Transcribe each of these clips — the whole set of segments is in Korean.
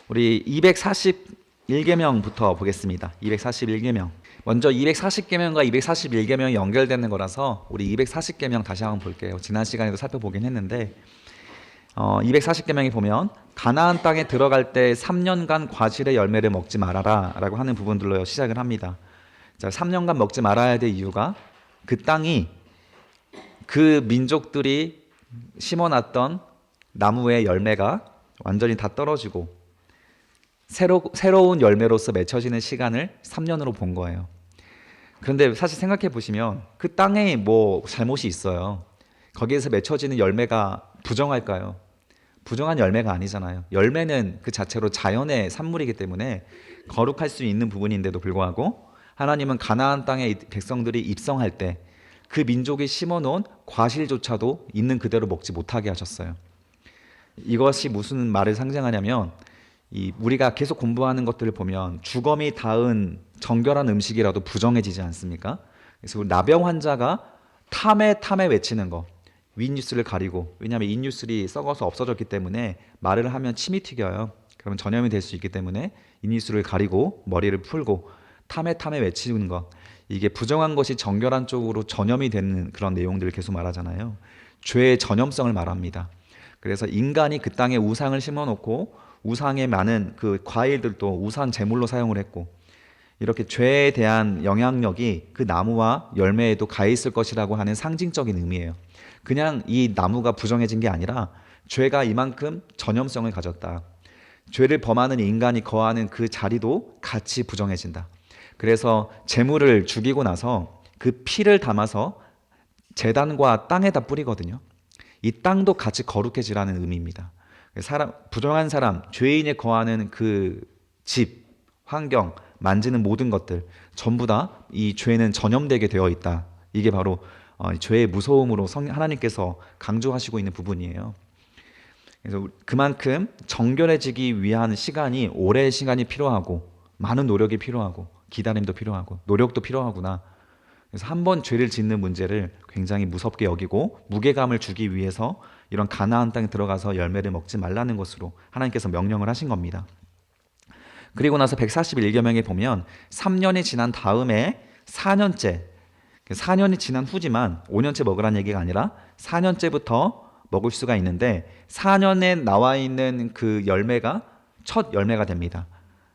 우리 241계명부터 보겠습니다. 241계명. 먼저 240계명과 241계명이 연결되는 거라서 우리 240계명 다시 한번 볼게요. 지난 시간에도 살펴보긴 했는데 240계명에 보면 가나안 땅에 들어갈 때 3년간 과실의 열매를 먹지 말아라 라고 하는 부분들로 시작을 합니다. 자, 3년간 먹지 말아야 될 이유가 그 땅이 그 민족들이 심어놨던 나무의 열매가 완전히 다 떨어지고 새로운 열매로서 맺혀지는 시간을 3년으로 본 거예요. 그런데 사실 생각해 보시면 그 땅에 뭐 잘못이 있어요. 거기에서 맺혀지는 열매가 부정할까요? 부정한 열매가 아니잖아요. 열매는 그 자체로 자연의 산물이기 때문에 거룩할 수 있는 부분인데도 불구하고 하나님은 가나안 땅의 백성들이 입성할 때 그 민족이 심어놓은 과실조차도 있는 그대로 먹지 못하게 하셨어요. 이것이 무슨 말을 상징하냐면 우리가 계속 공부하는 것들을 보면 주검이 닿은 정결한 음식이라도 부정해지지 않습니까? 그래서 우리 나병 환자가 탐에 외치는 거, 윗뉴스를 가리고, 왜냐하면 잇뉴스리 썩어서 없어졌기 때문에 말을 하면 침이 튀겨요. 그러면 전염이 될 수 있기 때문에 잇뉴스를 가리고 머리를 풀고 탐에 외치는 것, 이게 부정한 것이 정결한 쪽으로 전염이 되는 그런 내용들을 계속 말하잖아요. 죄의 전염성을 말합니다. 그래서 인간이 그 땅에 우상을 심어놓고 우상에 많은 그 과일들도 우상 제물로 사용을 했고, 이렇게 죄에 대한 영향력이 그 나무와 열매에도 가 있을 것이라고 하는 상징적인 의미예요. 그냥 이 나무가 부정해진 게 아니라 죄가 이만큼 전염성을 가졌다. 죄를 범하는 인간이 거하는 그 자리도 같이 부정해진다. 그래서 제물을 죽이고 나서 그 피를 담아서 제단과 땅에다 뿌리거든요. 이 땅도 같이 거룩해지라는 의미입니다. 부정한 사람, 죄인이 거하는 그 집, 환경, 만지는 모든 것들 전부 다 이 죄는 전염되게 되어 있다. 이게 바로 죄의 무서움으로 하나님께서 강조하시고 있는 부분이에요. 그래서 그만큼 정결해지기 위한 시간이 오랜 시간이 필요하고 많은 노력이 필요하고 기다림도 필요하고 노력도 필요하구나. 그래서 한 번 죄를 짓는 문제를 굉장히 무섭게 여기고 무게감을 주기 위해서 이런 가나안 땅에 들어가서 열매를 먹지 말라는 것으로 하나님께서 명령을 하신 겁니다. 그리고 나서 141계명에 보면 3년이 지난 다음에 4년이 지난 후지만 5년째 먹으라는 얘기가 아니라 4년째부터 먹을 수가 있는데 4년에 나와 있는 그 열매가 첫 열매가 됩니다.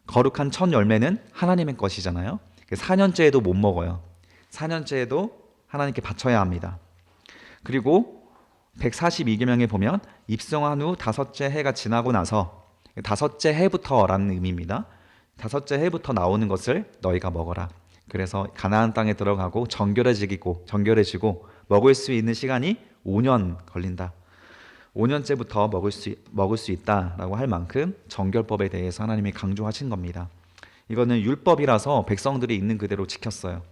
거룩한 첫 열매는 하나님의 것이잖아요. 4년째에도 못 먹어요. 4년째에도 하나님께 바쳐야 합니다. 그리고 142계명에 보면 입성한 후 다섯째 해가 지나고 나서 다섯째 해부터라는 의미입니다. 다섯째 해부터 나오는 것을 너희가 먹어라. 그래서 가나안 땅에 들어가고 정결해지고 먹을 수 있는 시간이 5년 걸린다. 5년째부터 먹을 수 있다라고 할 만큼 정결법에 대해서 하나님이 강조하신 겁니다. 이거는 율법이라서 백성들이 있는 그대로 지켰어요.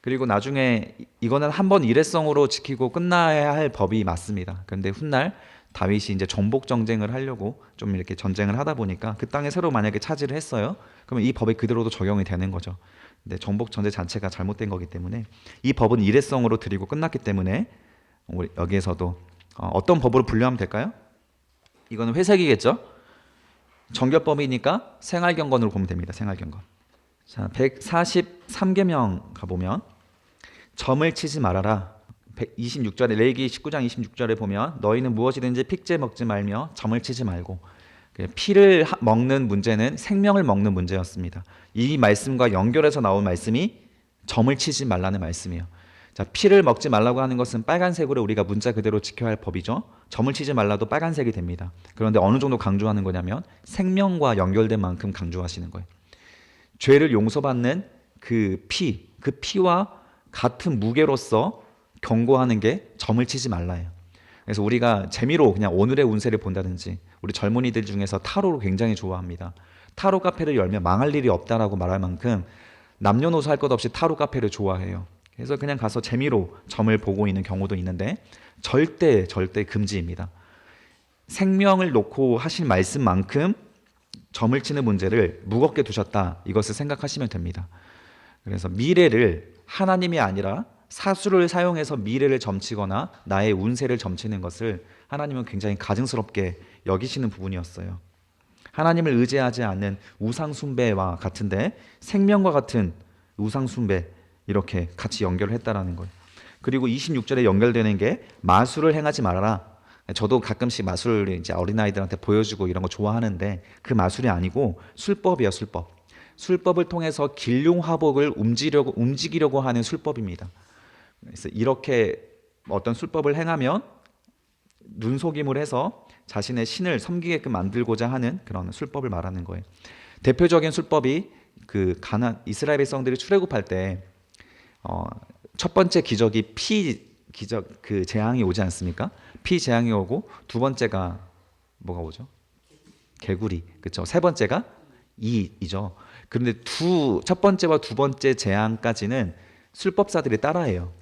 그리고 나중에 이거는 한번 일회성으로 지키고 끝나야 할 법이 맞습니다. 그런데 훗날 다윗이 이제 정복 정쟁을 하려고 좀 이렇게 전쟁을 하다 보니까 그 땅에 새로 만약에 차지를 했어요. 그러면 이 법이 그대로도 적용이 되는 거죠. 근데 정복 전쟁 자체가 잘못된 거기 때문에 이 법은 일회성으로 드리고 끝났기 때문에 우리 여기에서도 어떤 법으로 분류하면 될까요? 이거는 회색이겠죠? 정결법이니까 생활경건으로 보면 됩니다. 생활경건. 자, 143계명 가보면 점을 치지 말아라. 26절에 레위기 19장 26절에 보면 너희는 무엇이든지 픽제 먹지 말며 점을 치지 말고, 피를 먹는 문제는 생명을 먹는 문제였습니다. 이 말씀과 연결해서 나온 말씀이 점을 치지 말라는 말씀이에요. 자, 피를 먹지 말라고 하는 것은 빨간색으로 우리가 문자 그대로 지켜야 할 법이죠. 점을 치지 말라도 빨간색이 됩니다. 그런데 어느 정도 강조하는 거냐면 생명과 연결된 만큼 강조하시는 거예요. 죄를 용서받는 그 피와 같은 무게로서 경고하는 게 점을 치지 말라예요. 그래서 우리가 재미로 그냥 오늘의 운세를 본다든지, 우리 젊은이들 중에서 타로를 굉장히 좋아합니다. 타로 카페를 열면 망할 일이 없다라고 말할 만큼 남녀노소 할 것 없이 타로 카페를 좋아해요. 그래서 그냥 가서 재미로 점을 보고 있는 경우도 있는데 절대 금지입니다. 생명을 놓고 하신 말씀만큼 점을 치는 문제를 무겁게 두셨다, 이것을 생각하시면 됩니다. 그래서 미래를 하나님이 아니라 사수를 사용해서 미래를 점치거나 나의 운세를 점치는 것을 하나님은 굉장히 가증스럽게 여기시는 부분이었어요. 하나님을 의지하지 않는 우상 숭배와 같은데 생명과 같은 우상 숭배 이렇게 같이 연결을 했다라는 거예요. 그리고 26절에 연결되는 게 마술을 행하지 말아라. 저도 가끔씩 마술을 이제 어린아이들한테 보여주고 이런 거 좋아하는데 그 마술이 아니고 술법이에요, 술법. 술법을 통해서 길흉화복을 움직이려고 하는 술법입니다. 그래서 이렇게 어떤 술법을 행하면 눈속임을 해서 자신의 신을 섬기게끔 만들고자 하는 그런 술법을 말하는 거예요. 대표적인 술법이 그 이스라엘 백성들이 출애굽할 때 첫 번째 기적이 피 기적 그 재앙이 오지 않습니까? 피 재앙이 오고 두 번째가 뭐가 오죠? 개구리. 그렇죠? 세 번째가 이죠. 그런데 첫 번째와 두 번째 재앙까지는 술법사들이 따라해요.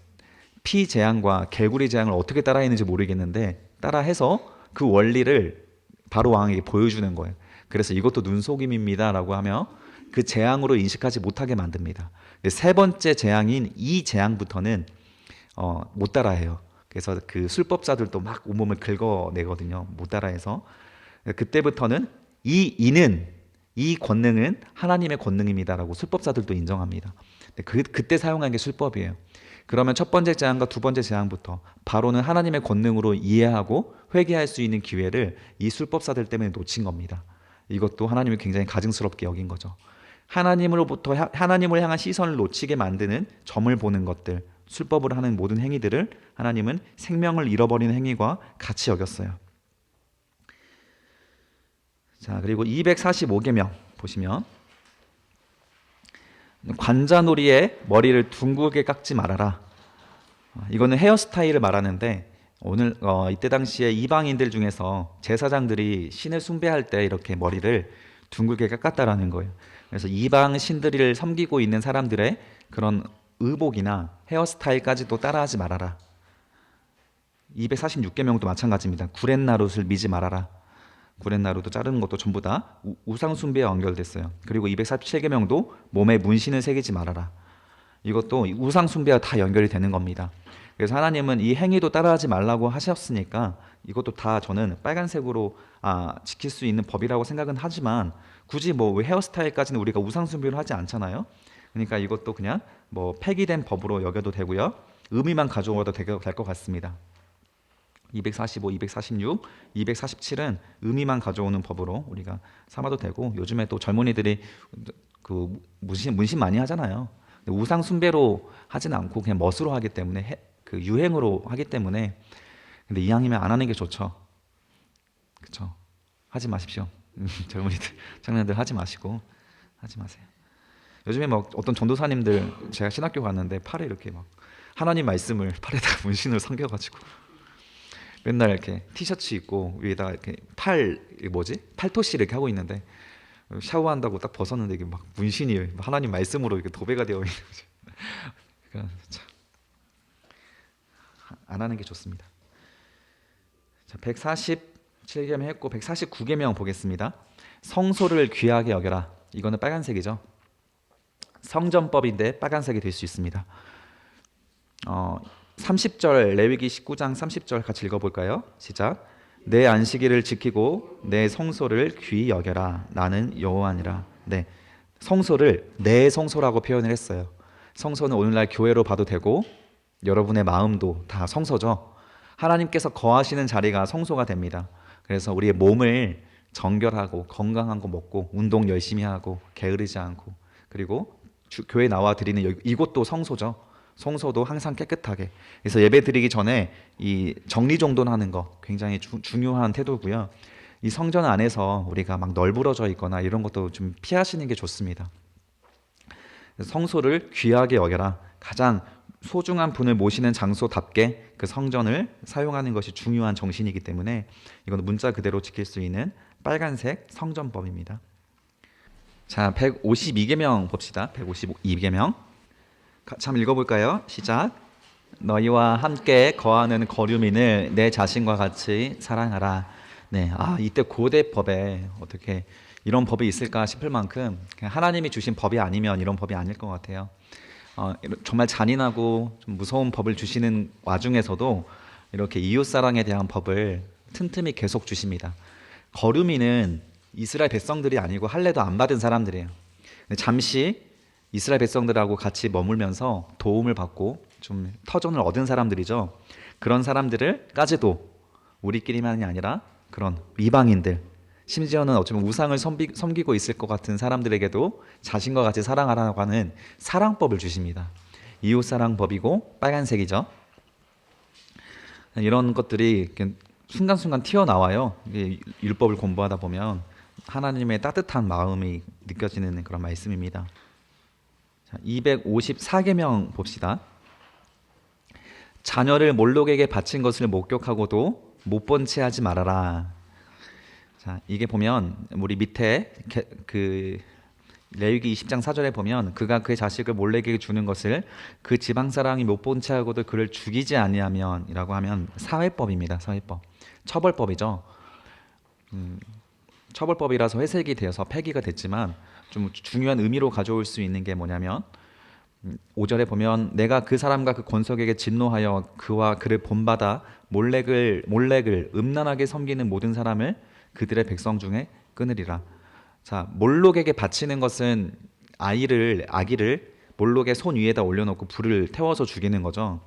피 재앙과 개구리 재앙을 어떻게 따라했는지 모르겠는데 따라해서 그 원리를 바로 왕에게 보여주는 거예요. 그래서 이것도 눈속임입니다라고 하며 그 재앙으로 인식하지 못하게 만듭니다. 근데 세 번째 재앙인 이 재앙부터는 못 따라해요. 그래서 그 술법사들도 막 온몸을 긁어내거든요. 못 따라해서 그때부터는 이 권능은 하나님의 권능입니다라고 술법사들도 인정합니다. 그때 사용한 게 술법이에요. 그러면 첫 번째 재앙과 두 번째 재앙부터 바로는 하나님의 권능으로 이해하고 회개할 수 있는 기회를 이 술법사들 때문에 놓친 겁니다. 이것도 하나님이 굉장히 가증스럽게 여긴 거죠. 하나님을 향한 시선을 놓치게 만드는 점을 보는 것들, 술법을 하는 모든 행위들을 하나님은 생명을 잃어버리는 행위와 같이 여겼어요. 자, 그리고 245계명 보시면 관자놀이에 머리를 둥글게 깎지 말아라. 이거는 헤어스타일을 말하는데 오늘 이때 당시에 이방인들 중에서 제사장들이 신을 숭배할 때 이렇게 머리를 둥글게 깎았다라는 거예요. 그래서 이방 신들을 섬기고 있는 사람들의 그런 의복이나 헤어스타일까지도 따라하지 말아라. 246계명도 마찬가지입니다. 구렛나룻을 미지 말아라. 구렛나루도 자르는 것도 전부 다 우상 숭배와 연결됐어요. 그리고 247계명도 몸에 문신을 새기지 말아라. 이것도 우상 숭배와 다 연결이 되는 겁니다. 그래서 하나님은 이 행위도 따라하지 말라고 하셨으니까 이것도 다 저는 빨간색으로 지킬 수 있는 법이라고 생각은 하지만 굳이 뭐 헤어스타일까지는 우리가 우상 숭배를 하지 않잖아요. 그러니까 이것도 그냥 뭐 폐기된 법으로 여겨도 되고요. 의미만 가져와도 될 것 같습니다. 245, 246, 247은 의미만 가져오는 법으로 우리가 삼아도 되고 요즘에 또 젊은이들이 그 문신 많이 하잖아요. 우상 숭배로 하진 않고 그냥 멋으로 하기 때문에 그 유행으로 하기 때문에 근데 이왕이면 안 하는 게 좋죠. 그렇죠? 하지 마십시오. 젊은이들, 청년들 하지 마시고 하지 마세요. 요즘에 막 어떤 전도사님들 제가 신학교 갔는데 팔에 이렇게 막 하나님 말씀을 팔에다가 문신으로 삼겨가지고 맨날 이렇게 티셔츠 입고 위에다가 이렇게 팔토시 이렇게 하고 있는데 샤워한다고 딱 벗었는데 이게 막 문신이 하나님 말씀으로 이렇게 도배가 되어 있는 거죠. 그러니까 참 안 하는 게 좋습니다. 자, 147계명 했고 149계명 보겠습니다. 성소를 귀하게 여겨라. 이거는 빨간색이죠. 성전법인데 빨간색이 될 수 있습니다. 30절 레위기 19장 30절 같이 읽어볼까요? 시작. 내 안식일을 지키고 내 성소를 귀히 여겨라. 나는 여호와니라. 네, 성소를 내 성소라고 표현을 했어요. 성소는 오늘날 교회로 봐도 되고 여러분의 마음도 다 성소죠. 하나님께서 거하시는 자리가 성소가 됩니다. 그래서 우리의 몸을 정결하고 건강한 거 먹고 운동 열심히 하고 게으르지 않고 그리고 교회 나와 드리는 이곳도 성소죠. 성소도 항상 깨끗하게. 그래서 예배 드리기 전에 이 정리정돈하는 거 굉장히 중요한 태도고요. 이 성전 안에서 우리가 막 널브러져 있거나 이런 것도 좀 피하시는 게 좋습니다. 성소를 귀하게 여겨라. 가장 소중한 분을 모시는 장소답게 그 성전을 사용하는 것이 중요한 정신이기 때문에 이건 문자 그대로 지킬 수 있는 빨간색 성전법입니다. 자, 152계명 봅시다. 152계명. 같이 한번 읽어볼까요? 시작. 너희와 함께 거하는 거류민을 내 자신과 같이 사랑하라. 네, 이때 고대 법에 어떻게 이런 법이 있을까 싶을 만큼 그냥 하나님이 주신 법이 아니면 이런 법이 아닐 것 같아요. 정말 잔인하고 좀 무서운 법을 주시는 와중에서도 이렇게 이웃사랑에 대한 법을 틈틈이 계속 주십니다. 거류민은 이스라엘 백성들이 아니고 할례도 안 받은 사람들이에요. 근데 잠시 이스라엘 백성들하고 같이 머물면서 도움을 받고 좀 터전을 얻은 사람들이죠. 그런 사람들을까지도 우리끼리만이 아니라 그런 이방인들, 심지어는 어쩌면 우상을 섬기고 있을 것 같은 사람들에게도 자신과 같이 사랑하라고 하는 사랑법을 주십니다. 이웃사랑법이고 빨간색이죠. 이런 것들이 순간순간 튀어나와요. 율법을 공부하다 보면 하나님의 따뜻한 마음이 느껴지는 그런 말씀입니다. 254계명 봅시다. 자녀를 몰록에게 바친 것을 목격하고도 못 본 채 하지 말아라. 자, 이게 보면 우리 밑에 그 레위기 20장 4절에 보면 그가 그의 자식을 몰록에게 주는 것을 그 지방 사람이 못 본 채 하고도 그를 죽이지 아니하면이라고 하면 사회법입니다. 사회법. 처벌법이죠. 처벌법이라서 회색이 되어서 폐기가 됐지만 좀 중요한 의미로 가져올 수 있는 게 뭐냐면 5절에 보면 내가 그 사람과 그 권속에게 진노하여 그와 그를 본받아 몰렉을 음란하게 섬기는 모든 사람을 그들의 백성 중에 끊으리라. 자, 몰록에게 바치는 것은 아기를 몰록의 손 위에다 올려놓고 불을 태워서 죽이는 거죠.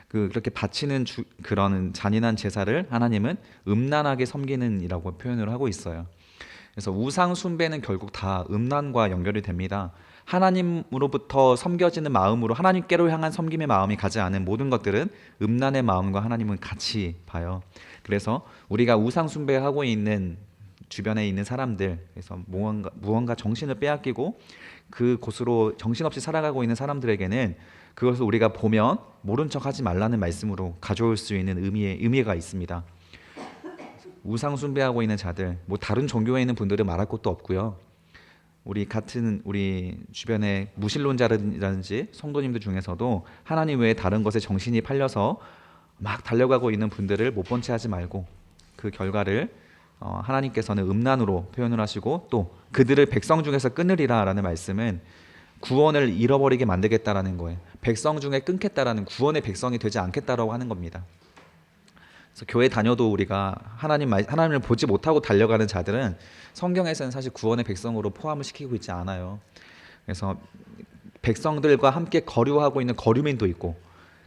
그렇게 바치는 그런 잔인한 제사를 하나님은 음란하게 섬기는이라고 표현을 하고 있어요. 그래서 우상 숭배는 결국 다 음란과 연결이 됩니다. 하나님으로부터 섬겨지는 마음으로 하나님께로 향한 섬김의 마음이 가지 않은 모든 것들은 음란의 마음과 하나님은 같이 봐요. 그래서 우리가 우상 숭배하고 있는 주변에 있는 사람들, 그래서 무언가 정신을 빼앗기고 그 곳으로 정신없이 살아가고 있는 사람들에게는 그것을 우리가 보면 모른 척하지 말라는 말씀으로 가져올 수 있는 의미가 있습니다. 우상 숭배하고 있는 자들, 다른 종교에 있는 분들은 말할 것도 없고요. 우리 주변의 무신론자라든지 성도님들 중에서도 하나님 외에 다른 것에 정신이 팔려서 막 달려가고 있는 분들을 못 본 채 하지 말고 그 결과를 하나님께서는 음란으로 표현을 하시고 또 그들을 백성 중에서 끊으리라라는 말씀은 구원을 잃어버리게 만들겠다라는 거예요. 백성 중에 끊겠다라는 구원의 백성이 되지 않겠다라고 하는 겁니다. 그래서 교회 다녀도 우리가 하나님을 보지 못하고 달려가는 자들은 성경에서는 사실 구원의 백성으로 포함을 시키고 있지 않아요. 그래서 백성들과 함께 거류하고 있는 거류민도 있고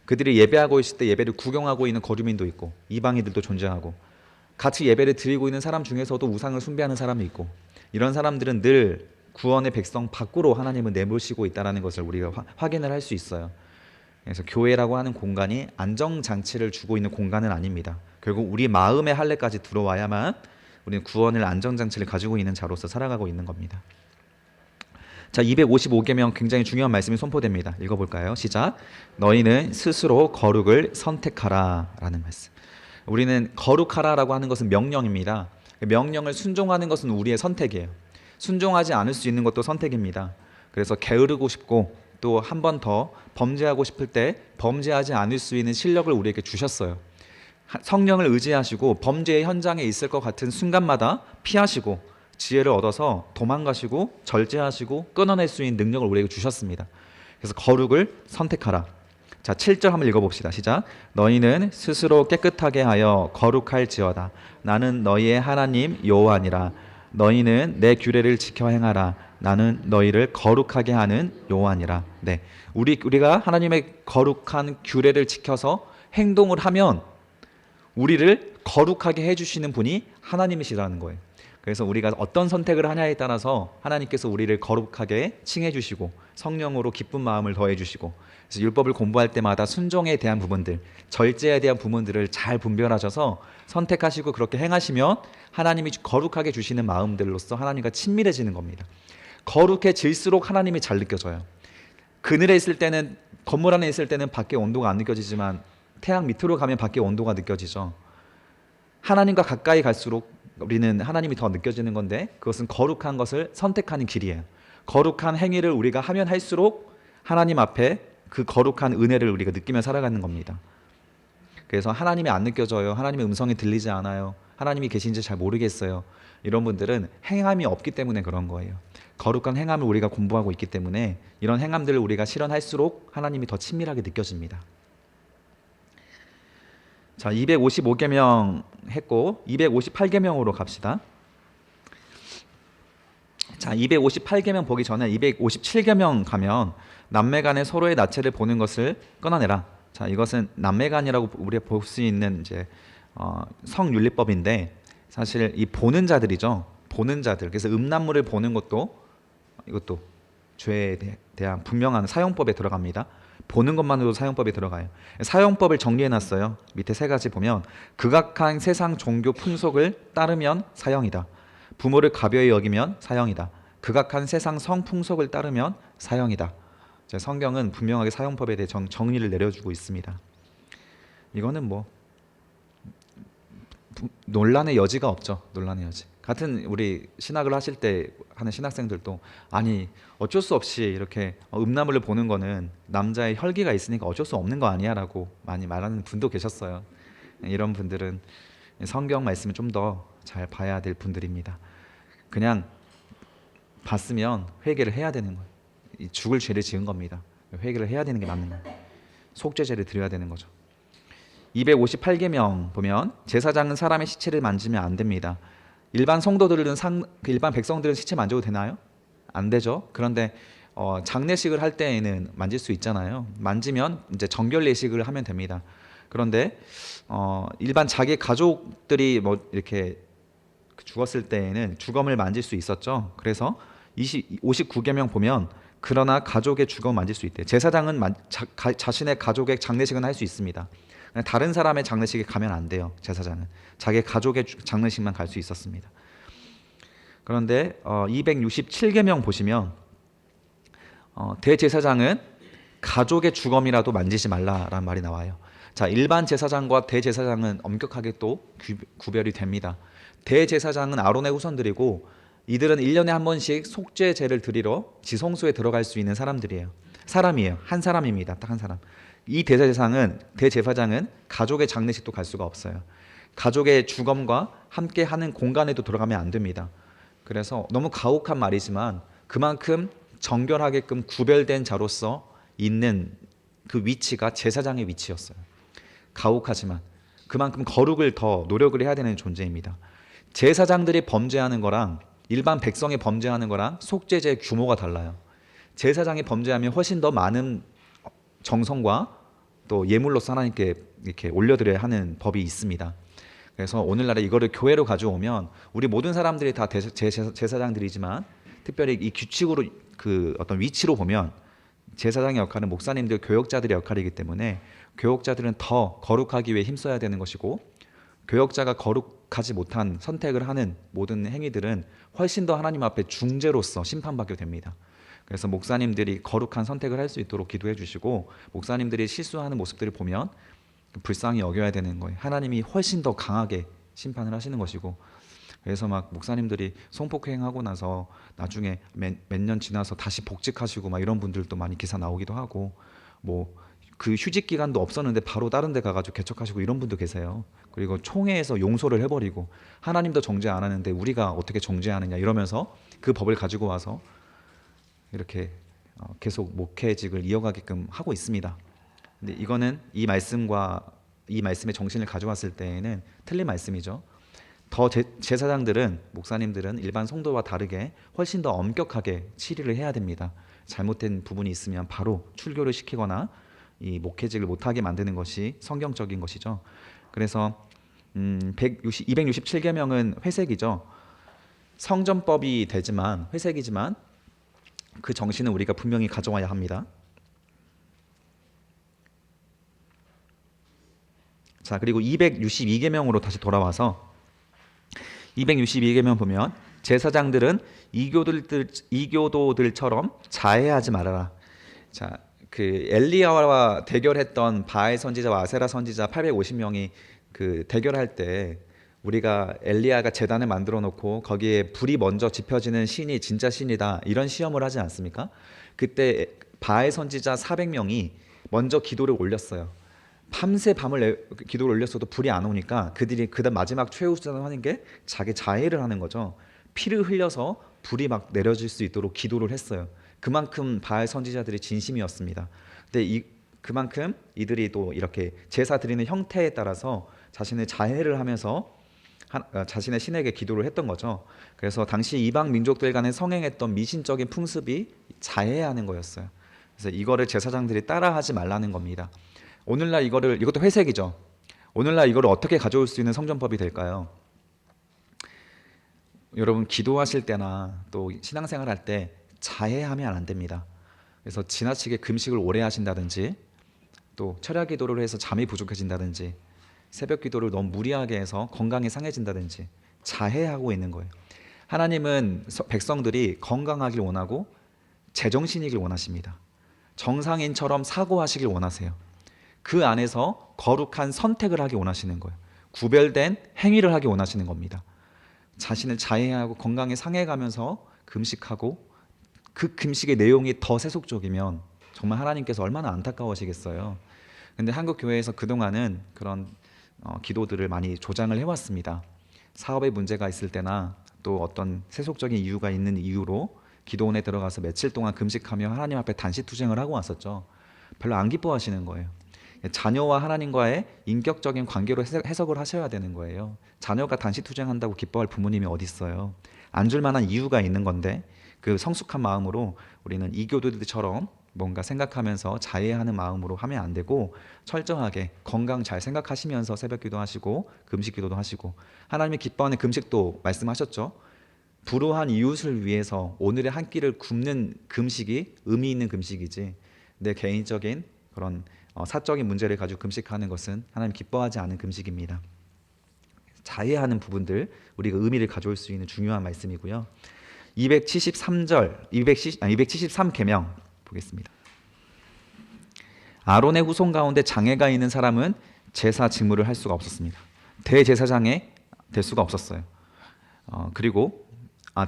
그들이 예배하고 있을 때 예배를 구경하고 있는 거류민도 있고 이방인들도 존재하고 같이 예배를 드리고 있는 사람 중에서도 우상을 숭배하는 사람이 있고 이런 사람들은 늘 구원의 백성 밖으로 하나님은 내모시고 있다는 것을 우리가 확인을 할 수 있어요. 그래서 교회라고 하는 공간이 안정장치를 주고 있는 공간은 아닙니다. 결국 우리 마음의 할례까지 들어와야만 우리는 구원을 안정장치를 가지고 있는 자로서 살아가고 있는 겁니다. 자, 255계명 굉장히 중요한 말씀이 선포됩니다. 읽어볼까요? 시작. 너희는 스스로 거룩을 선택하라 라는 말씀. 우리는 거룩하라라고 하는 것은 명령입니다. 명령을 순종하는 것은 우리의 선택이에요. 순종하지 않을 수 있는 것도 선택입니다. 그래서 게으르고 싶고 또 한 번 더 범죄하고 싶을 때 범죄하지 않을 수 있는 실력을 우리에게 주셨어요. 성령을 의지하시고 범죄의 현장에 있을 것 같은 순간마다 피하시고 지혜를 얻어서 도망가시고 절제하시고 끊어낼 수 있는 능력을 우리에게 주셨습니다. 그래서 거룩을 선택하라. 자, 7절 한번 읽어봅시다. 시작. 너희는 스스로 깨끗하게 하여 거룩할지어다. 나는 너희의 하나님 여호와니라. 너희는 내 규례를 지켜 행하라. 나는 너희를 거룩하게 하는 여호와니라. 네, 우리가 하나님의 거룩한 규례를 지켜서 행동을 하면 우리를 거룩하게 해주시는 분이 하나님이시라는 거예요. 그래서 우리가 어떤 선택을 하냐에 따라서 하나님께서 우리를 거룩하게 칭해 주시고 성령으로 기쁜 마음을 더해 주시고, 그래서 율법을 공부할 때마다 순종에 대한 부분들, 절제에 대한 부분들을 잘 분별하셔서 선택하시고 그렇게 행하시면 하나님이 거룩하게 주시는 마음들로서 하나님과 친밀해지는 겁니다. 거룩해질수록 하나님이 잘 느껴져요. 그늘에 있을 때는, 건물 안에 있을 때는 밖에 온도가 안 느껴지지만 태양 밑으로 가면 밖에 온도가 느껴지죠. 하나님과 가까이 갈수록 우리는 하나님이 더 느껴지는 건데, 그것은 거룩한 것을 선택하는 길이에요. 거룩한 행위를 우리가 하면 할수록 하나님 앞에 그 거룩한 은혜를 우리가 느끼며 살아가는 겁니다. 그래서 하나님이 안 느껴져요, 하나님의 음성이 들리지 않아요, 하나님이 계신지 잘 모르겠어요, 이런 분들은 행함이 없기 때문에 그런 거예요. 거룩한 행함을 우리가 공부하고 있기 때문에 이런 행함들을 우리가 실현할수록 하나님이 더 친밀하게 느껴집니다. 자, 255계명 했고 258계명으로 갑시다. 자, 258계명 보기 전에 257계명 가면 남매 간에 서로의 나체를 보는 것을 끊어내라. 자, 이것은 남매 간이라고 우리가 볼 수 있는 이제 성윤리법인데 사실 이 보는 자들이죠. 보는 자들. 그래서 음란물을 보는 것도 이것도 죄에 대한 분명한 사용법에 들어갑니다. 보는 것만으로도 사용법에 들어가요. 사용법을 정리해놨어요. 밑에 세 가지 보면 극악한 세상 종교 풍속을 따르면 사형이다. 부모를 가벼이 여기면 사형이다. 극악한 세상 성풍속을 따르면 사형이다. 성경은 분명하게 사형법에 대해 정리를 내려주고 있습니다. 이거는 뭐 논란의 여지가 없죠. 논란의 여지. 같은 우리 신학을 하실 때 하는 신학생들도 아니 어쩔 수 없이 이렇게 음란물을 보는 거는 남자의 혈기가 있으니까 어쩔 수 없는 거 아니야 라고 많이 말하는 분도 계셨어요. 이런 분들은 성경 말씀을 좀 더 잘 봐야 될 분들입니다. 그냥 봤으면 회개를 해야 되는 거예요. 죽을 죄를 지은 겁니다. 회개를 해야 되는 게 맞는 거예요. 속죄제를 드려야 되는 거죠. 258계명 보면 제사장은 사람의 시체를 만지면 안 됩니다. 일반 성도들은 일반 백성들은 시체 만져도 되나요? 안 되죠. 그런데 장례식을 할 때에는 만질 수 있잖아요. 만지면 이제 정결 예식을 하면 됩니다. 그런데 일반 자기 가족들이 뭐 이렇게 죽었을 때에는 주검을 만질 수 있었죠. 그래서 59계명 보면 그러나 가족의 주검을 만질 수 있대요. 제사장은 자신의 가족의 장례식은 할 수 있습니다. 다른 사람의 장례식에 가면 안 돼요. 제사장은 자기 가족의 장례식만 갈 수 있었습니다. 그런데 267계명 보시면 대제사장은 가족의 주검이라도 만지지 말라라는 말이 나와요. 자, 일반 제사장과 대제사장은 엄격하게 또 구별이 됩니다. 대제사장은 아론의 후손들이고 이들은 1년에 한 번씩 속죄제를 드리러 지성소에 들어갈 수 있는 사람이에요. 한 사람입니다. 딱 한 사람. 이 대제사장은 가족의 장례식도 갈 수가 없어요. 가족의 주검과 함께 하는 공간에도 들어가면 안 됩니다. 그래서 너무 가혹한 말이지만 그만큼 정결하게끔 구별된 자로서 있는 그 위치가 제사장의 위치였어요. 가혹하지만 그만큼 거룩을 더 노력을 해야 되는 존재입니다. 제사장들이 범죄하는 거랑 일반 백성이 범죄하는 거랑 속죄제의 규모가 달라요. 제사장이 범죄하면 훨씬 더 많은 정성과 또 예물로서 하나님께 이렇게 올려드려야 하는 법이 있습니다. 그래서 오늘날에 이거를 교회로 가져오면 우리 모든 사람들이 다 제사장들이지만 특별히 이 규칙으로 그 어떤 위치로 보면 제사장의 역할은 목사님들, 교역자들의 역할이기 때문에 교역자들은 더 거룩하기 위해 힘써야 되는 것이고 교역자가 거룩하지 못한 선택을 하는 모든 행위들은 훨씬 더 하나님 앞에 중재로서 심판받게 됩니다. 그래서 목사님들이 거룩한 선택을 할 수 있도록 기도해 주시고 목사님들이 실수하는 모습들을 보면 불쌍히 여겨야 되는 거예요. 하나님이 훨씬 더 강하게 심판을 하시는 것이고 그래서 막 목사님들이 성폭행하고 나서 나중에 몇 년 지나서 다시 복직하시고 막 이런 분들도 많이 기사 나오기도 하고 뭐 그 휴직 기간도 없었는데 바로 다른 데 가가지고 개척하시고 이런 분도 계세요. 그리고 총회에서 용서를 해버리고 하나님도 정죄 안 하는데 우리가 어떻게 정죄하느냐 이러면서 그 법을 가지고 와서 이렇게 계속 목회직을 이어가게끔 하고 있습니다. 근데 이거는 이 말씀의 정신을 가져왔을 때에는 틀린 말씀이죠. 더 제사장들은 목사님들은 일반 성도와 다르게 훨씬 더 엄격하게 치리를 해야 됩니다. 잘못된 부분이 있으면 바로 출교를 시키거나 이 목회직을 못하게 만드는 것이 성경적인 것이죠. 그래서 267계명은 회색이죠. 성전법이 되지만 회색이지만 그 정신은 우리가 분명히 가져와야 합니다. 자, 그리고 262계명으로 다시 돌아와서 262계명 보면 제사장들은 이교도들처럼 자해하지 말아라. 자, 그 엘리야와 대결했던 바알 선지자와 아세라 선지자 850명이 그 대결할 때 우리가 엘리야가 제단을 만들어 놓고 거기에 불이 먼저 지펴지는 신이 진짜 신이다 이런 시험을 하지 않습니까? 그때 바알 선지자 400명이 먼저 기도를 올렸어요. 밤새 밤을 기도를 올렸어도 불이 안 오니까 그들이 그다음 마지막 최우선을 하는 게 자기 자해를 하는 거죠. 피를 흘려서 불이 막 내려질 수 있도록 기도를 했어요. 그만큼 바알 선지자들이 진심이었습니다. 근데 그만큼 이들이 또 이렇게 제사 드리는 형태에 따라서 자신의 자해를 하면서 자신의 신에게 기도를 했던 거죠. 그래서 당시 이방 민족들 간에 성행했던 미신적인 풍습이 자해하는 거였어요. 그래서 이거를 제사장들이 따라하지 말라는 겁니다. 오늘날 이것도 회색이죠. 오늘날 이거를 어떻게 가져올 수 있는 성전법이 될까요? 여러분 기도하실 때나 또 신앙생활 할 때 자해하면 안 됩니다. 그래서 지나치게 금식을 오래 하신다든지 또 철야 기도를 해서 잠이 부족해진다든지 새벽 기도를 너무 무리하게 해서 건강이 상해진다든지 자해하고 있는 거예요. 하나님은 백성들이 건강하길 원하고 제정신이길 원하십니다. 정상인처럼 사고하시길 원하세요. 그 안에서 거룩한 선택을 하기 원하시는 거예요. 구별된 행위를 하기 원하시는 겁니다. 자신을 자해하고 건강에 상해가면서 금식하고 그 금식의 내용이 더 세속적이면 정말 하나님께서 얼마나 안타까워하시겠어요. 근데 한국 교회에서 그동안은 그런 기도들을 많이 조장을 해왔습니다. 사업에 문제가 있을 때나 또 어떤 세속적인 이유가 있는 이유로 기도원에 들어가서 며칠 동안 금식하며 하나님 앞에 단식투쟁을 하고 왔었죠. 별로 안 기뻐하시는 거예요. 자녀와 하나님과의 인격적인 관계로 해석을 하셔야 되는 거예요. 자녀가 단식투쟁한다고 기뻐할 부모님이 어디 있어요. 안 줄 만한 이유가 있는 건데 그 성숙한 마음으로 우리는 이교도들처럼 뭔가 생각하면서 자해하는 마음으로 하면 안 되고 철저하게 건강 잘 생각하시면서 새벽 기도하시고 금식 기도도 하시고 하나님이 기뻐하는 금식도 말씀하셨죠. 불우한 이웃을 위해서 오늘의 한 끼를 굶는 금식이 의미 있는 금식이지 내 개인적인 그런 사적인 문제를 가지고 금식하는 것은 하나님 기뻐하지 않은 금식입니다. 자해하는 부분들 우리가 의미를 가져올 수 있는 중요한 말씀이고요. 273절 273 계명 보겠습니다. 아론의 후손 가운데 장애가 있는 사람은 제사 직무를 할 수가 없었습니다. 대제사장에 될 수가 없었어요. 그리고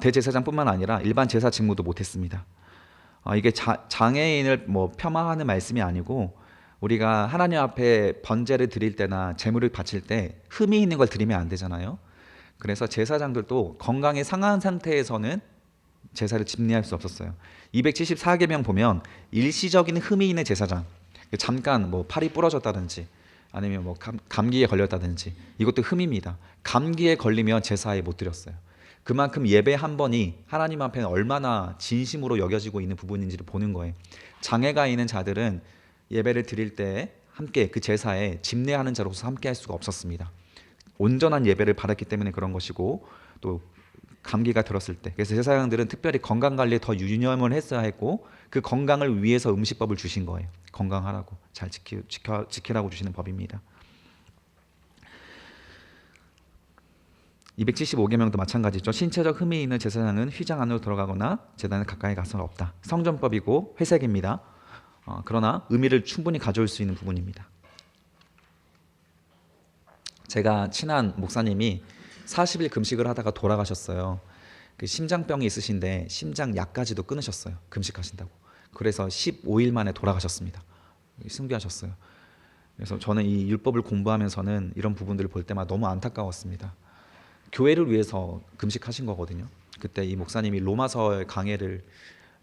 대제사장뿐만 아니라 일반 제사 직무도 못했습니다. 이게 장애인을 폄하하는 말씀이 아니고 우리가 하나님 앞에 번제를 드릴 때나 제물을 바칠 때 흠이 있는 걸 드리면 안 되잖아요. 그래서 제사장들도 건강에 상한 상태에서는 제사를 집례할 수 없었어요. 274계명 보면 일시적인 흠이 있는 제사장, 잠깐 팔이 부러졌다든지 아니면 감기에 걸렸다든지 이것도 흠입니다. 감기에 걸리면 제사에 못 드렸어요. 그만큼 예배 한 번이 하나님 앞에는 얼마나 진심으로 여겨지고 있는 부분인지를 보는 거예요. 장애가 있는 자들은 예배를 드릴 때 함께 그 제사에 집례하는 자로서 함께 할 수가 없었습니다. 온전한 예배를 받았기 때문에 그런 것이고 또 감기가 들었을 때 그래서 제사장들은 특별히 건강관리에 더 유념을 했어야 했고 그 건강을 위해서 음식법을 주신 거예요. 건강하라고 잘 지키라고 주시는 법입니다. 275계명도 마찬가지죠. 신체적 흠이 있는 제사장은 휘장 안으로 들어가거나 제단에 가까이 가서는 없다. 성전법이고 회색입니다. 그러나 의미를 충분히 가져올 수 있는 부분입니다. 제가 친한 목사님이 40일 금식을 하다가 돌아가셨어요. 그 심장병이 있으신데 심장약까지도 끊으셨어요. 금식하신다고. 그래서 15일 만에 돌아가셨습니다. 승귀하셨어요. 그래서 저는 이 율법을 공부하면서는 이런 부분들을 볼 때마다 너무 안타까웠습니다. 교회를 위해서 금식하신 거거든요. 그때 이 목사님이 로마서 강해를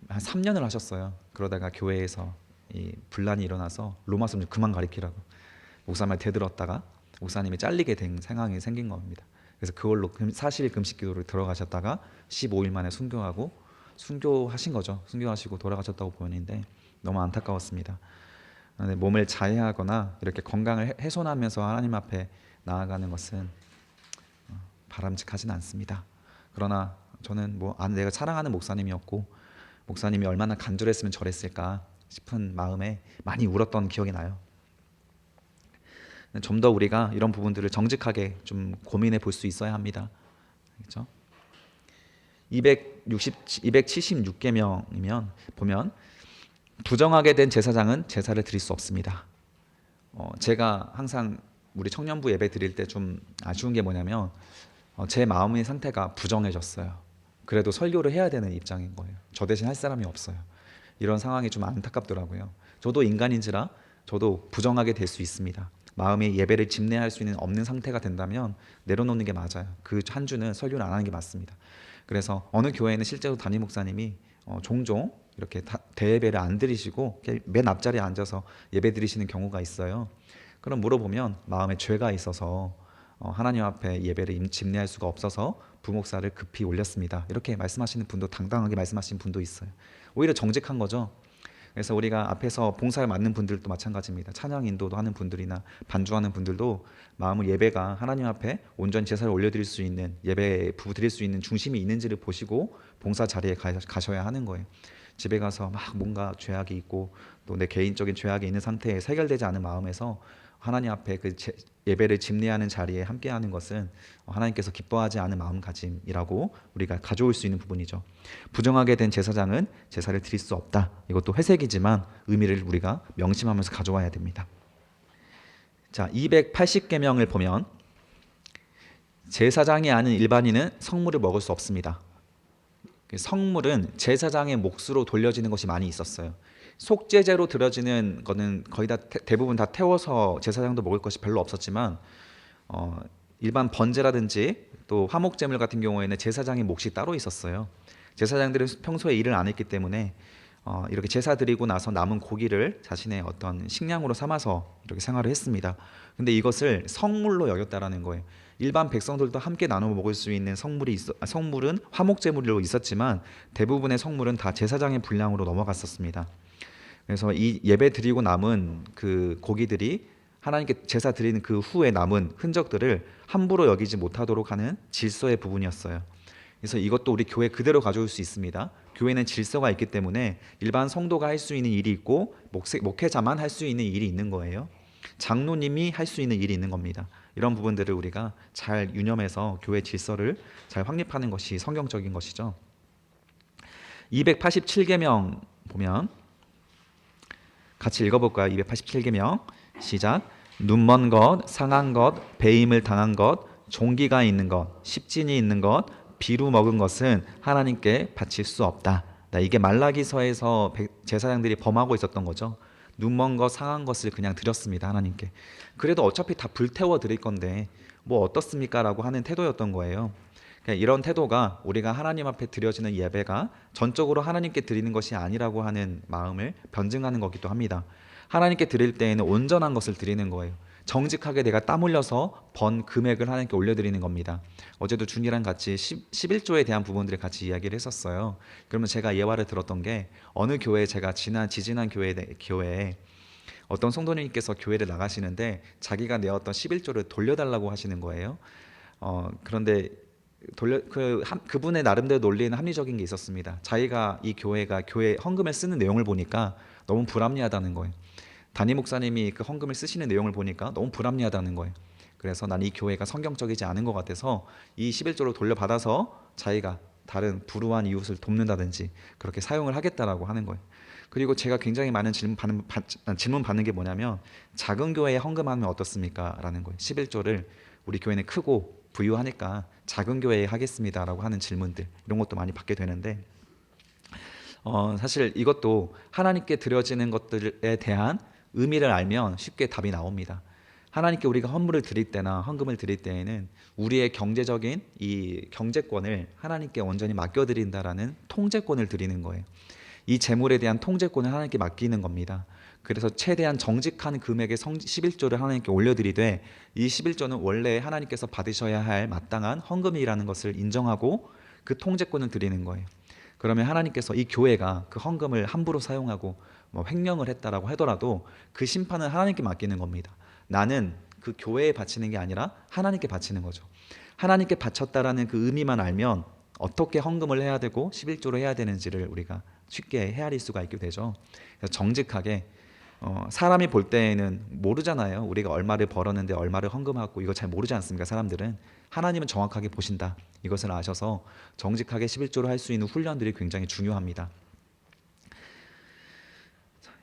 한 3년을 하셨어요. 그러다가 교회에서 이 분란이 일어나서 로마서 좀 그만 가르치라고 목사님을 대들었다가 목사님이 잘리게 된 상황이 생긴 겁니다. 그래서 그걸로 40일 금식 기도를 들어가셨다가 15일 만에 순교하신 거죠. 순교하시고 돌아가셨다고 보는데 너무 안타까웠습니다. 몸을 자해하거나 이렇게 건강을 훼손하면서 하나님 앞에 나아가는 것은 바람직하진 않습니다. 그러나 저는 내가 사랑하는 목사님이었고 목사님이 얼마나 간절했으면 저랬을까 싶은 마음에 많이 울었던 기억이 나요. 좀 더 우리가 이런 부분들을 정직하게 좀 고민해 볼 수 있어야 합니다. 그렇죠? 276계명이면 보면 부정하게 된 제사장은 제사를 드릴 수 없습니다. 제가 항상 우리 청년부 예배 드릴 때 좀 아쉬운 게 뭐냐면 제 마음의 상태가 부정해졌어요. 그래도 설교를 해야 되는 입장인 거예요. 저 대신 할 사람이 없어요. 이런 상황이 좀 안타깝더라고요. 저도 인간인지라 저도 부정하게 될 수 있습니다. 마음의 예배를 집례할 수 있는 없는 상태가 된다면 내려놓는 게 맞아요. 그 한 주는 설교를 안 하는 게 맞습니다. 그래서 어느 교회는 실제로 담임 목사님이 종종 이렇게 대예배를 안 드리시고 맨 앞자리에 앉아서 예배 드리시는 경우가 있어요. 그럼 물어보면 마음에 죄가 있어서 하나님 앞에 예배를 집례할 수가 없어서 부목사를 급히 올렸습니다. 이렇게 말씀하시는 분도 당당하게 말씀하시는 분도 있어요. 오히려 정직한 거죠. 그래서 우리가 앞에서 봉사를 맡는 분들도 마찬가지입니다. 찬양 인도도 하는 분들이나 반주하는 분들도 마음을 예배가 하나님 앞에 온전히 제사를 올려드릴 수 있는 예배 드릴 수 있는 중심이 있는지를 보시고 봉사 자리에 가셔야 하는 거예요. 집에 가서 막 뭔가 죄악이 있고 또 내 개인적인 죄악이 있는 상태에 해결되지 않은 마음에서 하나님 앞에 예배를 집례하는 자리에 함께하는 것은 하나님께서 기뻐하지 않은 마음가짐이라고 우리가 가져올 수 있는 부분이죠. 부정하게 된 제사장은 제사를 드릴 수 없다. 이것도 회색이지만 의미를 우리가 명심하면서 가져와야 됩니다. 자, 280계명을 보면 제사장이 아닌 일반인은 성물을 먹을 수 없습니다. 성물은 제사장의 몫으로 돌려지는 것이 많이 있었어요. 속죄제로 드려지는 거는 거의 다 대부분 다 태워서 제사장도 먹을 것이 별로 없었지만 일반 번제라든지 또 화목제물 같은 경우에는 제사장의 몫이 따로 있었어요. 제사장들은 평소에 일을 안 했기 때문에 이렇게 제사 드리고 나서 남은 고기를 자신의 어떤 식량으로 삼아서 이렇게 생활을 했습니다. 근데 이것을 성물로 여겼다라는 거예요. 일반 백성들도 함께 나눠 먹을 수 있는 성물은 화목제물로 있었지만 대부분의 성물은 다 제사장의 분량으로 넘어갔었습니다. 그래서 이 예배 드리고 남은 그 고기들이 하나님께 제사 드리는 그 후에 남은 흔적들을 함부로 여기지 못하도록 하는 질서의 부분이었어요. 그래서 이것도 우리 교회 그대로 가져올 수 있습니다. 교회는 질서가 있기 때문에 일반 성도가 할 수 있는 일이 있고 목회자만 할 수 있는 일이 있는 거예요. 장로님이 할 수 있는 일이 있는 겁니다. 이런 부분들을 우리가 잘 유념해서 교회 질서를 잘 확립하는 것이 성경적인 것이죠. 287계명 보면 같이 읽어볼까요? 287계명 시작. 눈먼 것, 상한 것, 배임을 당한 것, 종기가 있는 것, 십진이 있는 것, 비루 먹은 것은 하나님께 바칠 수 없다. 이게 말라기서에서 제사장들이 범하고 있었던 거죠. 눈먼 것, 상한 것을 그냥 드렸습니다. 하나님께. 그래도 어차피 다 불태워 드릴 건데 뭐 어떻습니까? 라고 하는 태도였던 거예요. 이런 태도가 우리가 하나님 앞에 드려지는 예배가 전적으로 하나님께 드리는 것이 아니라고 하는 마음을 변증하는 거기도 합니다. 하나님께 드릴 때에는 온전한 것을 드리는 거예요. 정직하게 내가 땀 흘려서 번 금액을 하나님께 올려드리는 겁니다. 어제도 준이랑 같이 11조에 대한 부분들을 같이 이야기를 했었어요. 그러면 제가 예화를 들었던 게 어느 교회 제가 지지난 교회에 어떤 성도님께서 교회를 나가시는데 자기가 내었던 11조를 돌려달라고 하시는 거예요. 그런데 그분의 나름대로 논리는 합리적인 게 있었습니다. 자기가 이 교회가 교회 헌금을 쓰는 내용을 보니까 너무 불합리하다는 거예요. 담임 목사님이 그 헌금을 쓰시는 내용을 보니까 너무 불합리하다는 거예요. 그래서 난 이 교회가 성경적이지 않은 것 같아서 이 11조를 돌려받아서 자기가 다른 불우한 이웃을 돕는다든지 그렇게 사용을 하겠다라고 하는 거예요. 그리고 제가 굉장히 많은 질문 받는 게 뭐냐면 작은 교회에 헌금하면 어떻습니까? 라는 거예요. 11조를 우리 교회는 크고 부유하니까 작은 교회에 하겠습니다라고 하는 질문들 이런 것도 많이 받게 되는데 사실 이것도 하나님께 드려지는 것들에 대한 의미를 알면 쉽게 답이 나옵니다. 하나님께 우리가 헌물을 드릴 때나 헌금을 드릴 때에는 우리의 경제적인 이 경제권을 하나님께 온전히 맡겨드린다라는 통제권을 드리는 거예요. 이 재물에 대한 통제권을 하나님께 맡기는 겁니다. 그래서 최대한 정직한 금액의 11조를 하나님께 올려드리되 이 11조는 원래 하나님께서 받으셔야 할 마땅한 헌금이라는 것을 인정하고 그 통제권을 드리는 거예요. 그러면 하나님께서 이 교회가 그 헌금을 함부로 사용하고 횡령을 했다라고 하더라도 그 심판은 하나님께 맡기는 겁니다. 나는 그 교회에 바치는 게 아니라 하나님께 바치는 거죠. 하나님께 바쳤다라는 그 의미만 알면 어떻게 헌금을 해야 되고 11조를 해야 되는지를 우리가 쉽게 헤아릴 수가 있게 되죠. 그래서 정직하게 사람이 볼 때에는 모르잖아요. 우리가 얼마를 벌었는데 얼마를 헌금하고 이거 잘 모르지 않습니까? 사람들은. 하나님은 정확하게 보신다. 이것을 아셔서 정직하게 11조를 할 수 있는 훈련들이 굉장히 중요합니다.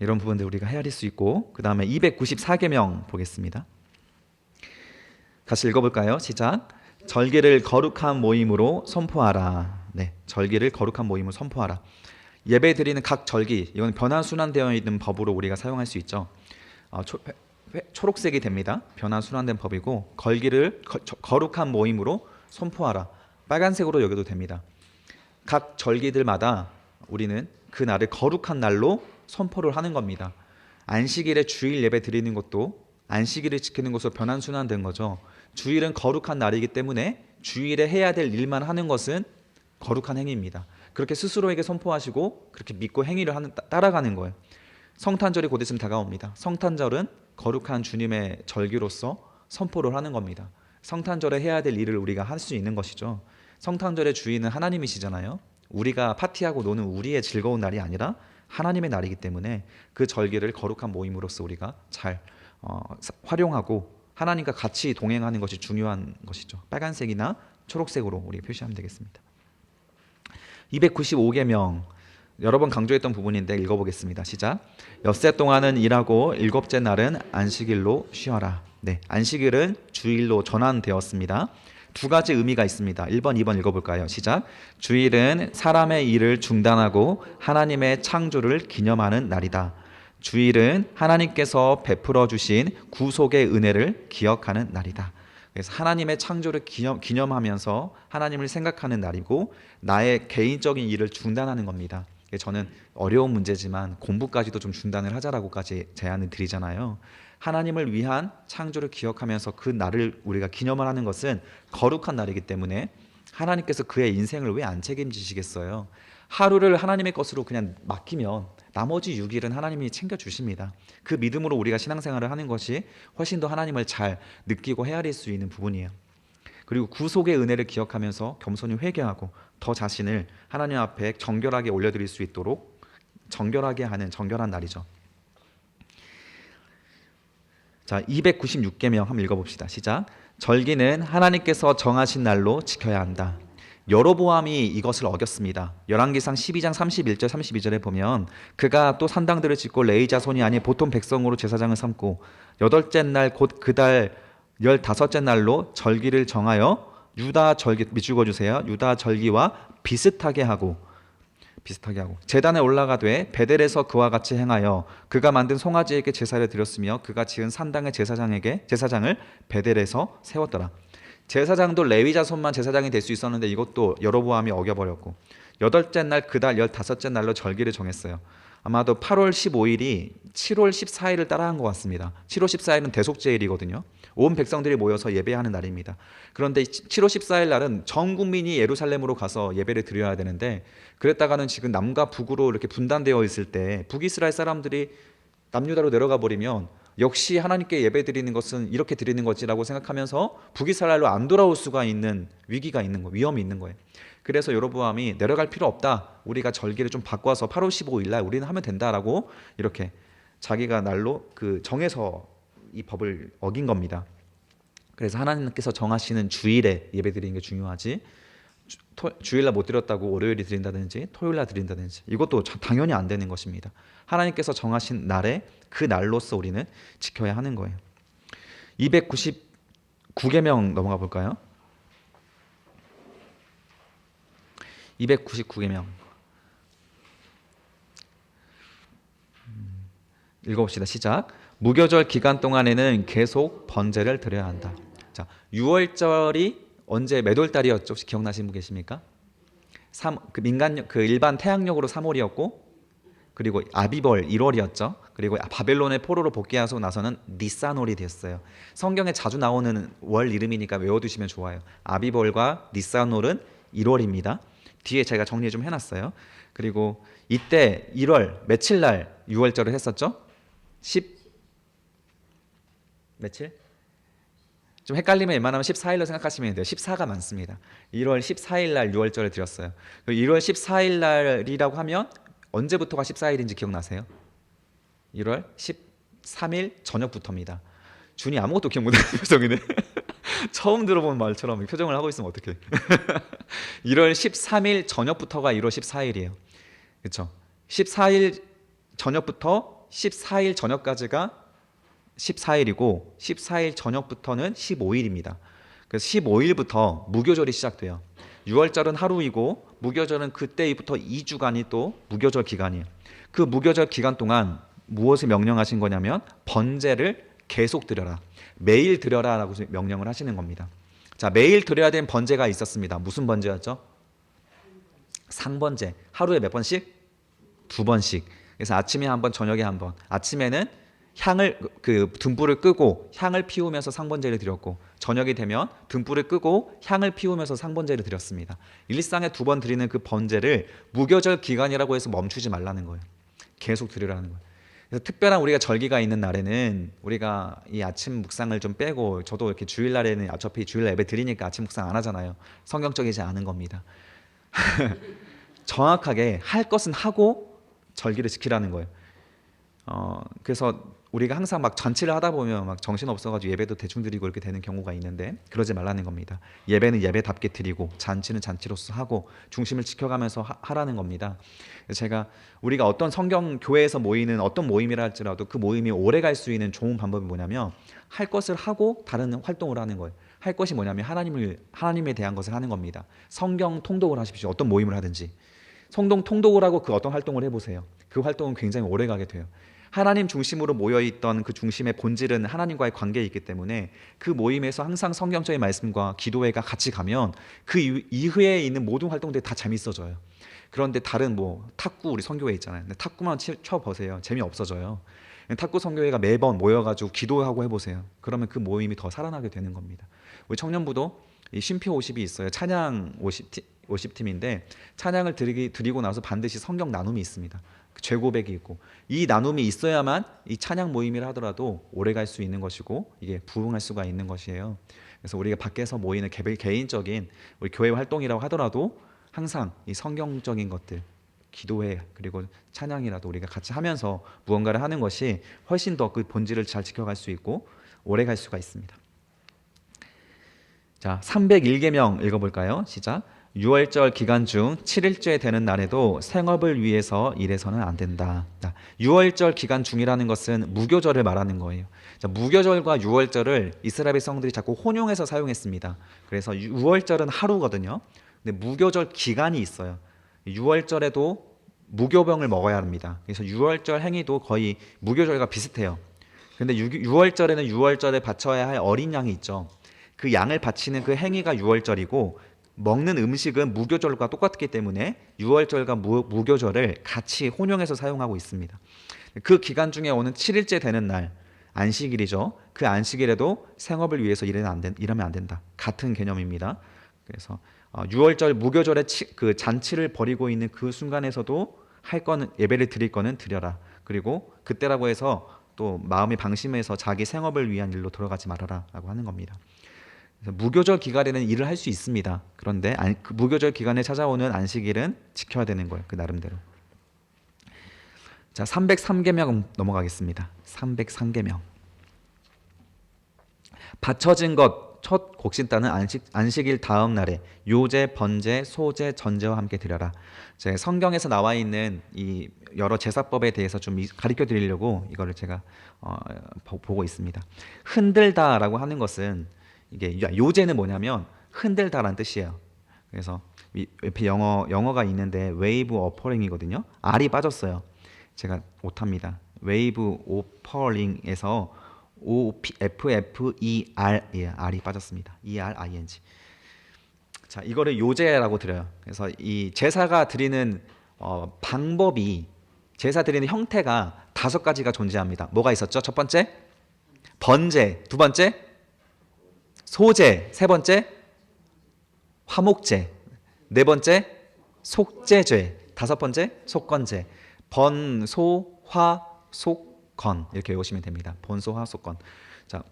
이런 부분들 우리가 헤아릴 수 있고 그 다음에 294계명 보겠습니다. 같이 읽어볼까요? 시작. 절기를 거룩한 모임으로 선포하라. 네, 절기를 거룩한 모임으로 선포하라. 예배 드리는 각 절기, 이건 변화순환되어 있는 법으로 우리가 사용할 수 있죠. 초록색이 됩니다. 변화순환된 법이고 거룩한 모임으로 선포하라. 빨간색으로 여겨도 됩니다. 각 절기들마다 우리는 그 날을 거룩한 날로 선포를 하는 겁니다. 안식일에 주일 예배 드리는 것도 안식일을 지키는 것으로 변환순환된 거죠. 주일은 거룩한 날이기 때문에 주일에 해야 될 일만 하는 것은 거룩한 행위입니다. 그렇게 스스로에게 선포하시고 그렇게 믿고 행위를 따라가는 거예요. 성탄절이 곧 있으면 다가옵니다. 성탄절은 거룩한 주님의 절기로서 선포를 하는 겁니다. 성탄절에 해야 될 일을 우리가 할 수 있는 것이죠. 성탄절의 주인은 하나님이시잖아요. 우리가 파티하고 노는 우리의 즐거운 날이 아니라 하나님의 날이기 때문에 그 절기를 거룩한 모임으로서 우리가 잘 활용하고 하나님과 같이 동행하는 것이 중요한 것이죠. 빨간색이나 초록색으로 우리 표시하면 되겠습니다. 295계명 여러 번 강조했던 부분인데 읽어보겠습니다. 시작. 엿새 동안은 일하고 일곱째 날은 안식일로 쉬어라. 네, 안식일은 주일로 전환되었습니다. 두 가지 의미가 있습니다. 1번, 2번 읽어볼까요? 시작. 주일은 사람의 일을 중단하고 하나님의 창조를 기념하는 날이다. 주일은 하나님께서 베풀어 주신 구속의 은혜를 기억하는 날이다. 그래서 하나님의 창조를 기념하면서 하나님을 생각하는 날이고 나의 개인적인 일을 중단하는 겁니다. 저는 어려운 문제지만 공부까지도 좀 중단을 하자라고까지 제안을 드리잖아요. 하나님을 위한 창조를 기억하면서 그 날을 우리가 기념을 하는 것은 거룩한 날이기 때문에 하나님께서 그의 인생을 왜 안 책임지시겠어요? 하루를 하나님의 것으로 그냥 맡기면 나머지 6일은 하나님이 챙겨주십니다. 그 믿음으로 우리가 신앙생활을 하는 것이 훨씬 더 하나님을 잘 느끼고 헤아릴 수 있는 부분이에요. 그리고 구속의 은혜를 기억하면서 겸손히 회개하고 더 자신을 하나님 앞에 정결하게 올려드릴 수 있도록 정결하게 하는 정결한 날이죠. 자, 296계명 한번 읽어봅시다. 시작. 절기는 하나님께서 정하신 날로 지켜야 한다. 여로보암이 이것을 어겼습니다. 열왕기상 12장 31절 32절에 보면 그가 또 산당들을 짓고 레위 자손이 아닌 보통 백성으로 제사장을 삼고 여덟째 날 곧 그 달 15째 날로 절기를 정하여 유다 절기 밑줄거주세요. 유다 절기와 비슷하게 하고 제단에 올라가되 베델에서 그와 같이 행하여 그가 만든 송아지에게 제사를 드렸으며 그가 지은 산당의 제사장을 베델에서 세웠더라. 제사장도 레위 자손만 제사장이 될 수 있었는데 이것도 여로보암이 어겨버렸고 여덟째 날 그 달 15째 날로 절기를 정했어요. 아마도 8월 15일이 7월 14일을 따라한 것 같습니다. 7월 14일은 대속제일이거든요. 온 백성들이 모여서 예배하는 날입니다. 그런데 7월 14일 날은 전 국민이 예루살렘으로 가서 예배를 드려야 되는데 그랬다가는 지금 남과 북으로 이렇게 분단되어 있을 때 북이스라엘 사람들이 남유다로 내려가 버리면 역시 하나님께 예배 드리는 것은 이렇게 드리는 거지라고 생각하면서 북이스라엘로 안 돌아올 수가 있는 위기가 있는 거예요. 위험이 있는 거예요. 그래서 여로보암이 내려갈 필요 없다. 우리가 절기를 좀 바꿔서 8월 15일 날 우리는 하면 된다라고 이렇게 자기가 날로 정해서 이 법을 어긴 겁니다. 그래서 하나님께서 정하시는 주일에 예배 드리는 게 중요하지 주일날 못 드렸다고 월요일에 드린다든지 토요일날 드린다든지 이것도 당연히 안 되는 것입니다. 하나님께서 정하신 날에 그 날로서 우리는 지켜야 하는 거예요. 299계명 넘어가 볼까요? 299계명 읽어봅시다. 시작. 무교절 기간 동안에는 계속 번제를 드려야 한다. 자, 6월절이 언제 몇 월 달이었죠? 혹시 기억나시는 분 계십니까? 일반 태양력으로 3월이었고 그리고 아비벌 1월이었죠. 그리고 바벨론의 포로로 복귀하고 나서는 니산월이 됐어요. 성경에 자주 나오는 월 이름이니까 외워두시면 좋아요. 아비벌과 니산월은 1월입니다. 뒤에 제가 정리 좀 해놨어요. 그리고 이때 1월 며칠 날 6월절을 했었죠? 며칠? 좀 헷갈리면 웬만하면 14일로 생각하시면 돼요. 14가 많습니다. 1월 14일 날 6월절을 드렸어요. 1월 14일 날이라고 하면 언제부터가 14일인지 기억나세요? 1월 13일 저녁부터입니다. 준이 아무것도 기억 못하는 표정이네. 처음 들어본 말처럼 표정을 하고 있으면 어떡해. 1월 13일 저녁부터가 1월 14일이에요. 그렇죠? 14일 저녁부터 14일 저녁까지가 14일이고 14일 저녁부터는 15일입니다. 그래서 15일부터 무교절이 시작돼요. 6월절은 하루이고 무교절은 그때부터 2주간이 또 무교절 기간이에요. 그 무교절 기간 동안 무엇을 명령하신 거냐면 번제를 계속 드려라. 매일 드려라라고 명령을 하시는 겁니다. 자, 매일 드려야 되는 번제가 있었습니다. 무슨 번제였죠? 상번제. 하루에 몇 번씩? 2번씩. 그래서 아침에 한 번, 저녁에 한 번. 아침에는 향을 그 등불을 끄고 향을 피우면서 상번제를 드렸고 저녁이 되면 등불을 끄고 향을 피우면서 상번제를 드렸습니다. 일상에 2번 드리는 그 번제를 무교절 기간이라고 해서 멈추지 말라는 거예요. 계속 드리라는 거예요. 그래서 특별한 우리가 절기가 있는 날에는 우리가 이 아침 묵상을 좀 빼고 저도 이렇게 주일날에는 어차피 주일날 예배 드리니까 아침 묵상 안 하잖아요. 성경적이지 않은 겁니다. 정확하게 할 것은 하고 절기를 지키라는 거예요. 그래서 우리가 항상 막 잔치를 하다 보면 막 정신 없어가지고 예배도 대충 드리고 이렇게 되는 경우가 있는데 그러지 말라는 겁니다. 예배는 예배답게 드리고 잔치는 잔치로서 하고 중심을 지켜가면서 하라는 겁니다. 그래서 제가 우리가 어떤 성경 교회에서 모이는 어떤 모임이라 할지라도 그 모임이 오래 갈 수 있는 좋은 방법이 뭐냐면 할 것을 하고 다른 활동을 하는 거예요. 할 것이 뭐냐면 하나님에 대한 것을 하는 겁니다. 성경 통독을 하십시오. 어떤 모임을 하든지 성경 통독을 하고 그 어떤 활동을 해보세요. 그 활동은 굉장히 오래 가게 돼요. 하나님 중심으로 모여있던 그 중심의 본질은 하나님과의 관계에 있기 때문에 그 모임에서 항상 성경적인 말씀과 기도회가 같이 가면 그 이후에 있는 모든 활동들이 다 재밌어져요. 그런데 다른 뭐 탁구 우리 선교회 있잖아요. 근데 탁구만 쳐보세요. 재미없어져요. 탁구 선교회가 매번 모여가지고 기도하고 해보세요. 그러면 그 모임이 더 살아나게 되는 겁니다. 우리 청년부도 이 쉼표 50이 있어요. 찬양 50팀인데 찬양을 드리고 나서 반드시 성경 나눔이 있습니다. 죄 고백이 있고 이 나눔이 있어야만 이 찬양 모임이라 하더라도 오래 갈 수 있는 것이고 이게 부흥할 수가 있는 것이에요. 그래서 우리가 밖에서 모이는 개인적인 우리 교회 활동이라고 하더라도 항상 이 성경적인 것들 기도회 그리고 찬양이라도 우리가 같이 하면서 무언가를 하는 것이 훨씬 더 그 본질을 잘 지켜갈 수 있고 오래 갈 수가 있습니다. 자, 301계명 읽어볼까요? 시작. 6월절 기간 중 7일째 되는 날에도 생업을 위해서 일해서는 안 된다. 6월절 기간 중이라는 것은 무교절을 말하는 거예요. 자, 무교절과 6월절을 이스라엘 백성들이 자꾸 혼용해서 사용했습니다. 그래서 6월절은 하루거든요. 근데 무교절 기간이 있어요. 6월절에도 무교병을 먹어야 합니다. 그래서 6월절 행위도 거의 무교절과 비슷해요. 근데 6월절에는 6월절에 바쳐야 할 어린 양이 있죠. 그 양을 바치는 그 행위가 6월절이고 먹는 음식은 무교절과 똑같기 때문에 6월절과 무교절을 같이 혼용해서 사용하고 있습니다. 그 기간 중에 오는 7일째 되는 날 안식일이죠. 그 안식일에도 생업을 위해서 일하면 안 된다. 같은 개념입니다. 그래서 6월절 무교절의 그 잔치를 벌이고 있는 그 순간에서도 할 거는 예배를 드릴 거는 드려라. 그리고 그때라고 해서 또 마음이 방심해서 자기 생업을 위한 일로 들어가지 말아라라고 하는 겁니다. 그래서 무교절 기간에는 일을 할 수 있습니다. 그런데 그 무교절 기간에 찾아오는 안식일은 지켜야 되는 거예요. 그 나름대로. 자, 303계명 넘어가겠습니다. 303계명. 바쳐진 것 첫 곡식단은 안식일 다음 날에 요제, 번제, 소제, 전제와 함께 드려라. 제 성경에서 나와 있는 이 여러 제사법에 대해서 좀 가르쳐 드리려고 이거를 제가 보고 있습니다. 흔들다라고 하는 것은 이게 요제는 뭐냐면 흔들다라는 뜻이에요. 그래서 옆에 영어가 있는데 웨이브 어퍼링이거든요. R이 빠졌어요. 제가 못합니다. 웨이브 오퍼링에서 OFFER R이 빠졌습니다. ERING. 자, 이거를 요제라고 드려요. 그래서 이 제사가 드리는 방법이 제사 드리는 형태가 5가지가 존재합니다. 뭐가 있었죠? 첫 번째 번제, 두 번째 소제, 세 번째 화목제, 네 번째 속죄죄, 다섯 번째 속건제. 번, 소, 화, 속, 건 이렇게 외우시면 됩니다. 본소화 속건. 자,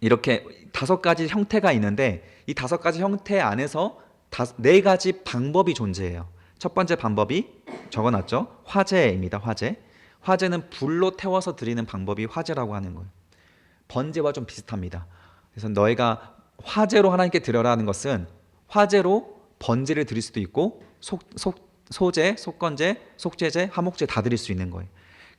이렇게 5가지 형태가 있는데 이 5가지 형태 안에서 4가지 방법이 존재해요. 첫 번째 방법이 적어놨죠. 화제입니다. 화제는 불로 태워서 드리는 방법이 화제라고 하는 거예요. 번제와 좀 비슷합니다. 그래서 너희가 화제로 하나님께 드려라 하는 것은 화제로 번제를 드릴 수도 있고 소제, 속건제, 속죄제, 화목제 다 드릴 수 있는 거예요.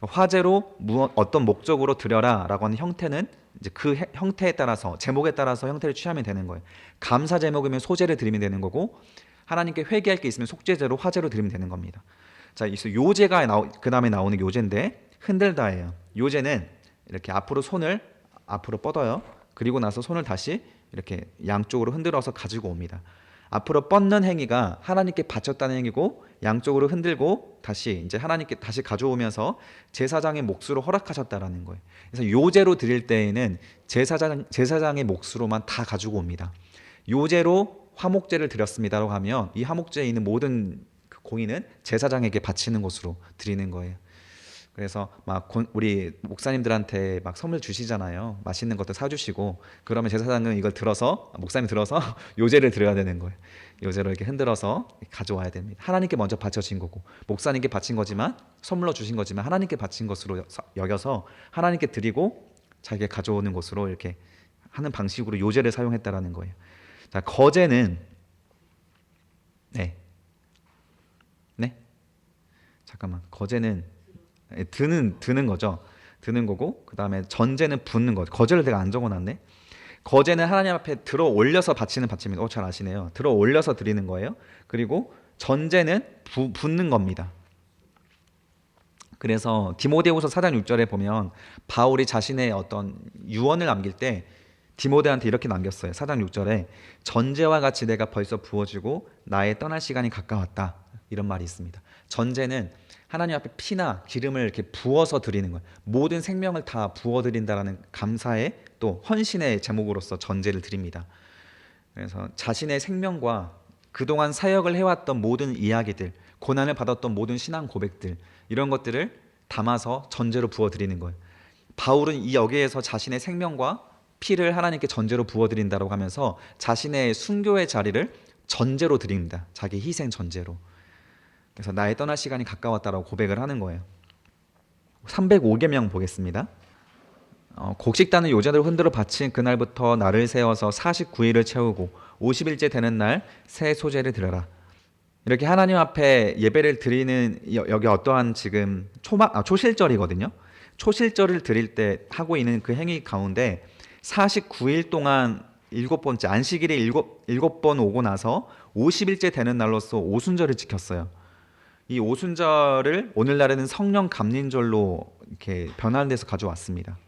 화제로 어떤 목적으로 드려라라고 하는 형태는 이제 그 형태에 따라서 제목에 따라서 형태를 취하면 되는 거예요. 감사 제목이면 소제를 드리면 되는 거고 하나님께 회개할 게 있으면 속죄제로 화제로 드리면 되는 겁니다. 자, 이서 요제가 그 다음에 나오는 요제인데 흔들다예요. 요제는 이렇게 손을 앞으로 뻗어요. 그리고 나서 손을 다시 이렇게 양쪽으로 흔들어서 가지고 옵니다. 앞으로 뻗는 행위가 하나님께 바쳤다는 행위고 양쪽으로 흔들고 다시 이제 하나님께 다시 가져오면서 제사장의 몫으로 허락하셨다라는 거예요. 그래서 요제로 드릴 때에는 제사장의 몫으로만 다 가지고 옵니다. 요제로 화목제를 드렸습니다라고 하면 이 화목제에 있는 모든 그 공의는 제사장에게 바치는 것으로 드리는 거예요. 그래서 막 우리 목사님들한테 막 선물 주시잖아요. 맛있는 것도 사주시고 그러면 제사장은 이걸 들어서 목사님 들어서 요제를 드려야 되는 거예요. 요제로 이렇게 흔들어서 가져와야 됩니다. 하나님께 먼저 바쳐진 거고 목사님께 바친 거지만 선물로 주신 거지만 하나님께 바친 것으로 여겨서 하나님께 드리고 자기가 가져오는 것으로 이렇게 하는 방식으로 요제를 사용했다라는 거예요. 자, 거제는 네. 네? 잠깐만. 거제는 드는 거죠. 드는 거고 그다음에 전제는 붓는 거죠. 거제를 내가 안 적어놨네. 거제는 하나님 앞에 들어 올려서 바치는 바칩니다. 잘 아시네요. 들어 올려서 드리는 거예요. 그리고 전제는 붓는 겁니다. 그래서 디모데후서 4장 6절에 보면 바울이 자신의 어떤 유언을 남길 때 디모데한테 이렇게 남겼어요. 4장 6절에 전제와 같이 내가 벌써 부어지고 나의 떠날 시간이 가까웠다. 이런 말이 있습니다. 전제는 하나님 앞에 피나 기름을 이렇게 부어서 드리는 거예요. 모든 생명을 다 부어 드린다라는 감사의 또 헌신의 제목으로서 전제를 드립니다. 그래서 자신의 생명과 그동안 사역을 해왔던 모든 이야기들, 고난을 받았던 모든 신앙 고백들 이런 것들을 담아서 전제로 부어 드리는 거예요. 바울은 이 여기에서 자신의 생명과 피를 하나님께 전제로 부어 드린다고 하면서 자신의 순교의 자리를 전제로 드립니다. 자기 희생 전제로. 그래서 나의 떠날 시간이 가까웠다라고 고백을 하는 거예요. 305계명 보겠습니다. 곡식단을 요제대로 흔들어 바친 그날부터 날을 세워서 49일을 채우고 50일째 되는 날 새 소제를 드려라. 이렇게 하나님 앞에 예배를 드리는 여기 어떠한 지금 초실절이거든요. 초실절을 드릴 때 하고 있는 그 행위 가운데 49일 동안 7번째 안식일에 7번 오고 나서 50일째 되는 날로서 오순절을 지켰어요. 이 오순절을 오늘날에는 성령 감린절로 이렇게 변환돼서 가져왔습니다.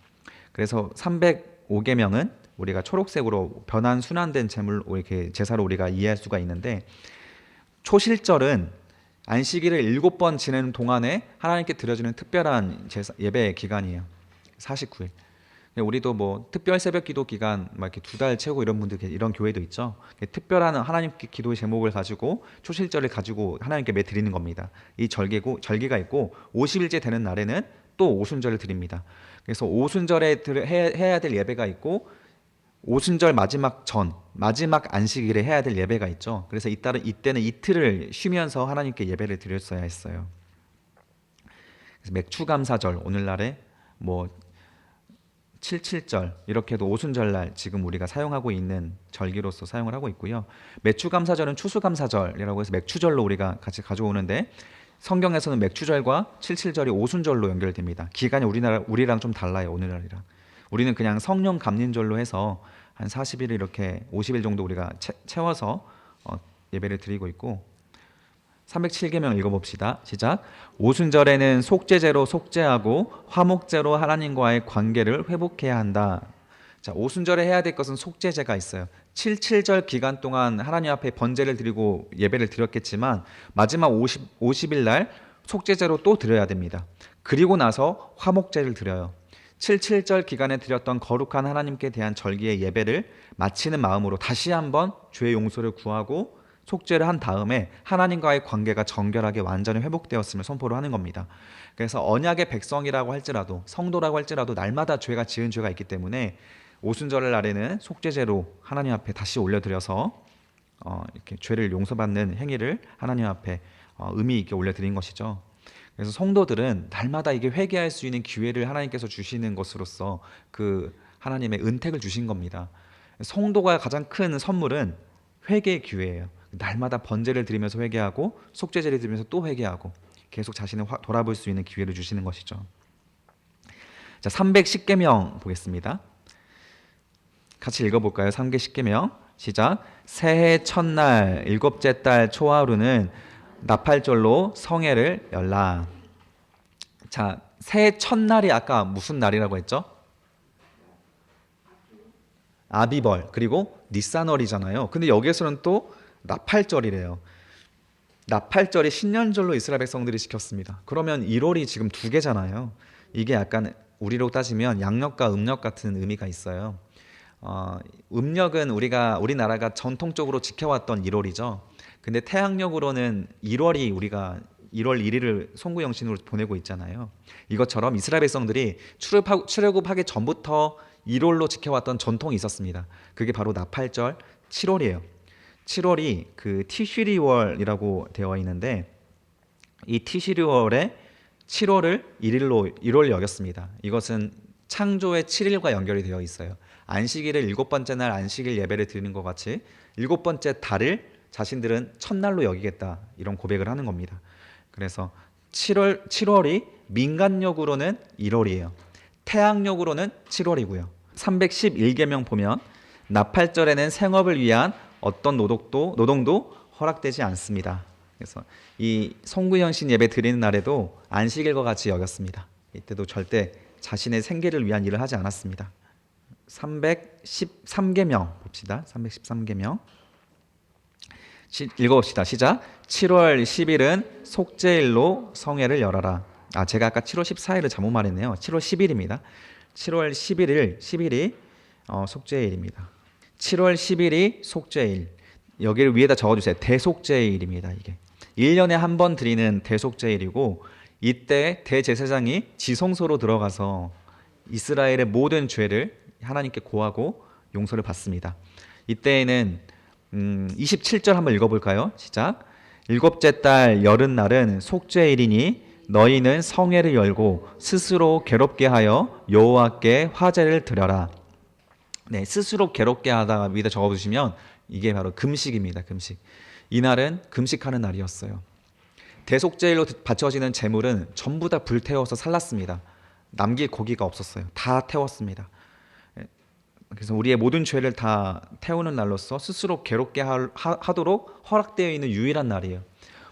그래서 305계명은 우리가 초록색으로 변환 순환된 제물 이렇게 제사로 우리가 이해할 수가 있는데 초실절은 안식일을 7번 지내는 동안에 하나님께 드려지는 특별한 예배 기간이에요. 49일. 우리도 뭐 특별 새벽 기도 기간 막 이렇게 2달 채우고 이런 분들 이런 교회도 있죠. 특별한 하나님께 기도의 제목을 가지고 초실절을 가지고 하나님께 매 드리는 겁니다. 이 절기가 있고 50일째 되는 날에는 또 오순절을 드립니다. 그래서 오순절에 해야 될 예배가 있고 오순절 마지막 안식일에 해야 될 예배가 있죠. 그래서 이때는 이틀을 쉬면서 하나님께 예배를 드렸어야 했어요. 그래서 맥추감사절 오늘날에 뭐 77절 이렇게도 오순절날 지금 우리가 사용하고 있는 절기로서 사용을 하고 있고요. 맥추감사절은 추수감사절이라고 해서 맥추절로 우리가 같이 가져오는데 성경에서는 맥추절과 77절이 오순절로 연결됩니다. 기간이 우리랑 좀 달라요. 오늘날이랑. 우리는 그냥 성령 감린절로 해서 한 40일 이렇게 50일 정도 우리가 채워서 예배를 드리고 있고 307계명 읽어봅시다. 시작. 오순절에는 속죄제로 속죄하고 화목제로 하나님과의 관계를 회복해야 한다. 자, 오순절에 해야 될 것은 속죄제가 있어요. 77절 기간 동안 하나님 앞에 번제를 드리고 예배를 드렸겠지만 마지막 50일 날 속죄제로 또 드려야 됩니다. 그리고 나서 화목제를 드려요. 77절 기간에 드렸던 거룩한 하나님께 대한 절기의 예배를 마치는 마음으로 다시 한번 죄의 용서를 구하고 속죄를 한 다음에 하나님과의 관계가 정결하게 완전히 회복되었음을 선포를 하는 겁니다. 그래서 언약의 백성이라고 할지라도 성도라고 할지라도 날마다 지은 죄가 있기 때문에 오순절 날에는 속죄제로 하나님 앞에 다시 올려드려서 이렇게 죄를 용서받는 행위를 하나님 앞에 의미 있게 올려드린 것이죠. 그래서 성도들은 날마다 이게 회개할 수 있는 기회를 하나님께서 주시는 것으로서 그 하나님의 은택을 주신 겁니다. 성도가 가장 큰 선물은 회개의 기회예요. 날마다 번제를 드리면서 회개하고 속죄제를 드리면서 또 회개하고 계속 자신을 돌아볼 수 있는 기회를 주시는 것이죠. 자, 310계명 보겠습니다. 같이 읽어볼까요? 310계명 시작. 새해 첫날 일곱째 달 초하루는 나팔절로 성회를 열라. 자, 새해 첫날이 아까 무슨 날이라고 했죠? 아비벌 그리고 니산월이잖아요. 근데 여기에서는 또 나팔절이래요. 나팔절이 신년절로 이스라엘 백성들이 지켰습니다. 그러면 1월이 지금 두 개잖아요. 이게 약간 우리로 따지면 양력과 음력 같은 의미가 있어요. 음력은 우리나라가 전통적으로 지켜왔던 1월이죠. 근데 태양력으로는 1월이 우리가 1월 1일을 송구영신으로 보내고 있잖아요. 이것처럼 이스라엘 백성들이 출애굽하기 전부터 1월로 지켜왔던 전통이 있었습니다. 그게 바로 나팔절 7월이에요. 7월이 그 티슈리월이라고 되어 있는데 이 티슈리월에 7월을 1월 여겼습니다. 이것은 창조의 7일과 연결이 되어 있어요. 안식일을 일곱 번째 날 안식일 예배를 드리는 것 같이 일곱 번째 달을 자신들은 첫날로 여기겠다 이런 고백을 하는 겁니다. 그래서 7월이 민간력으로는 1월이에요. 태양력으로는 7월이고요. 311계명 보면 나팔절에는 생업을 위한 어떤 노동도 허락되지 않습니다. 그래서 이 송구영신 예배 드리는 날에도 안식일과 같이 여겼습니다. 이때도 절대 자신의 생계를 위한 일을 하지 않았습니다. 313계명 봅시다. 313계명 읽어봅시다. 시작. 7월 10일은 속죄일로 성회를 열어라. 제가 아까 7월 14일을 잘못 말했네요. 7월 10일입니다. 7월 10일이 속죄일입니다. 7월 10일이 속죄일. 여기를 위에다 적어주세요. 대속죄일입니다. 이게 1년에 한 번 드리는 대속죄일이고 이때 대제사장이 지성소로 들어가서 이스라엘의 모든 죄를 하나님께 고하고 용서를 받습니다. 이때에는 27절 한번 읽어볼까요? 시작. 일곱째 달 여름날은 속죄일이니 너희는 성회를 열고 스스로 괴롭게 하여 여호와께 화제를 드려라. 네, 스스로 괴롭게 하다가 위에다 적어두시면 이게 바로 금식입니다. 금식. 이날은 금식하는 날이었어요. 대속죄일로 바쳐지는 제물은 전부 다 불태워서 살랐습니다. 남길 고기가 없었어요. 다 태웠습니다. 그래서 우리의 모든 죄를 다 태우는 날로서 스스로 괴롭게 하도록 허락되어 있는 유일한 날이에요.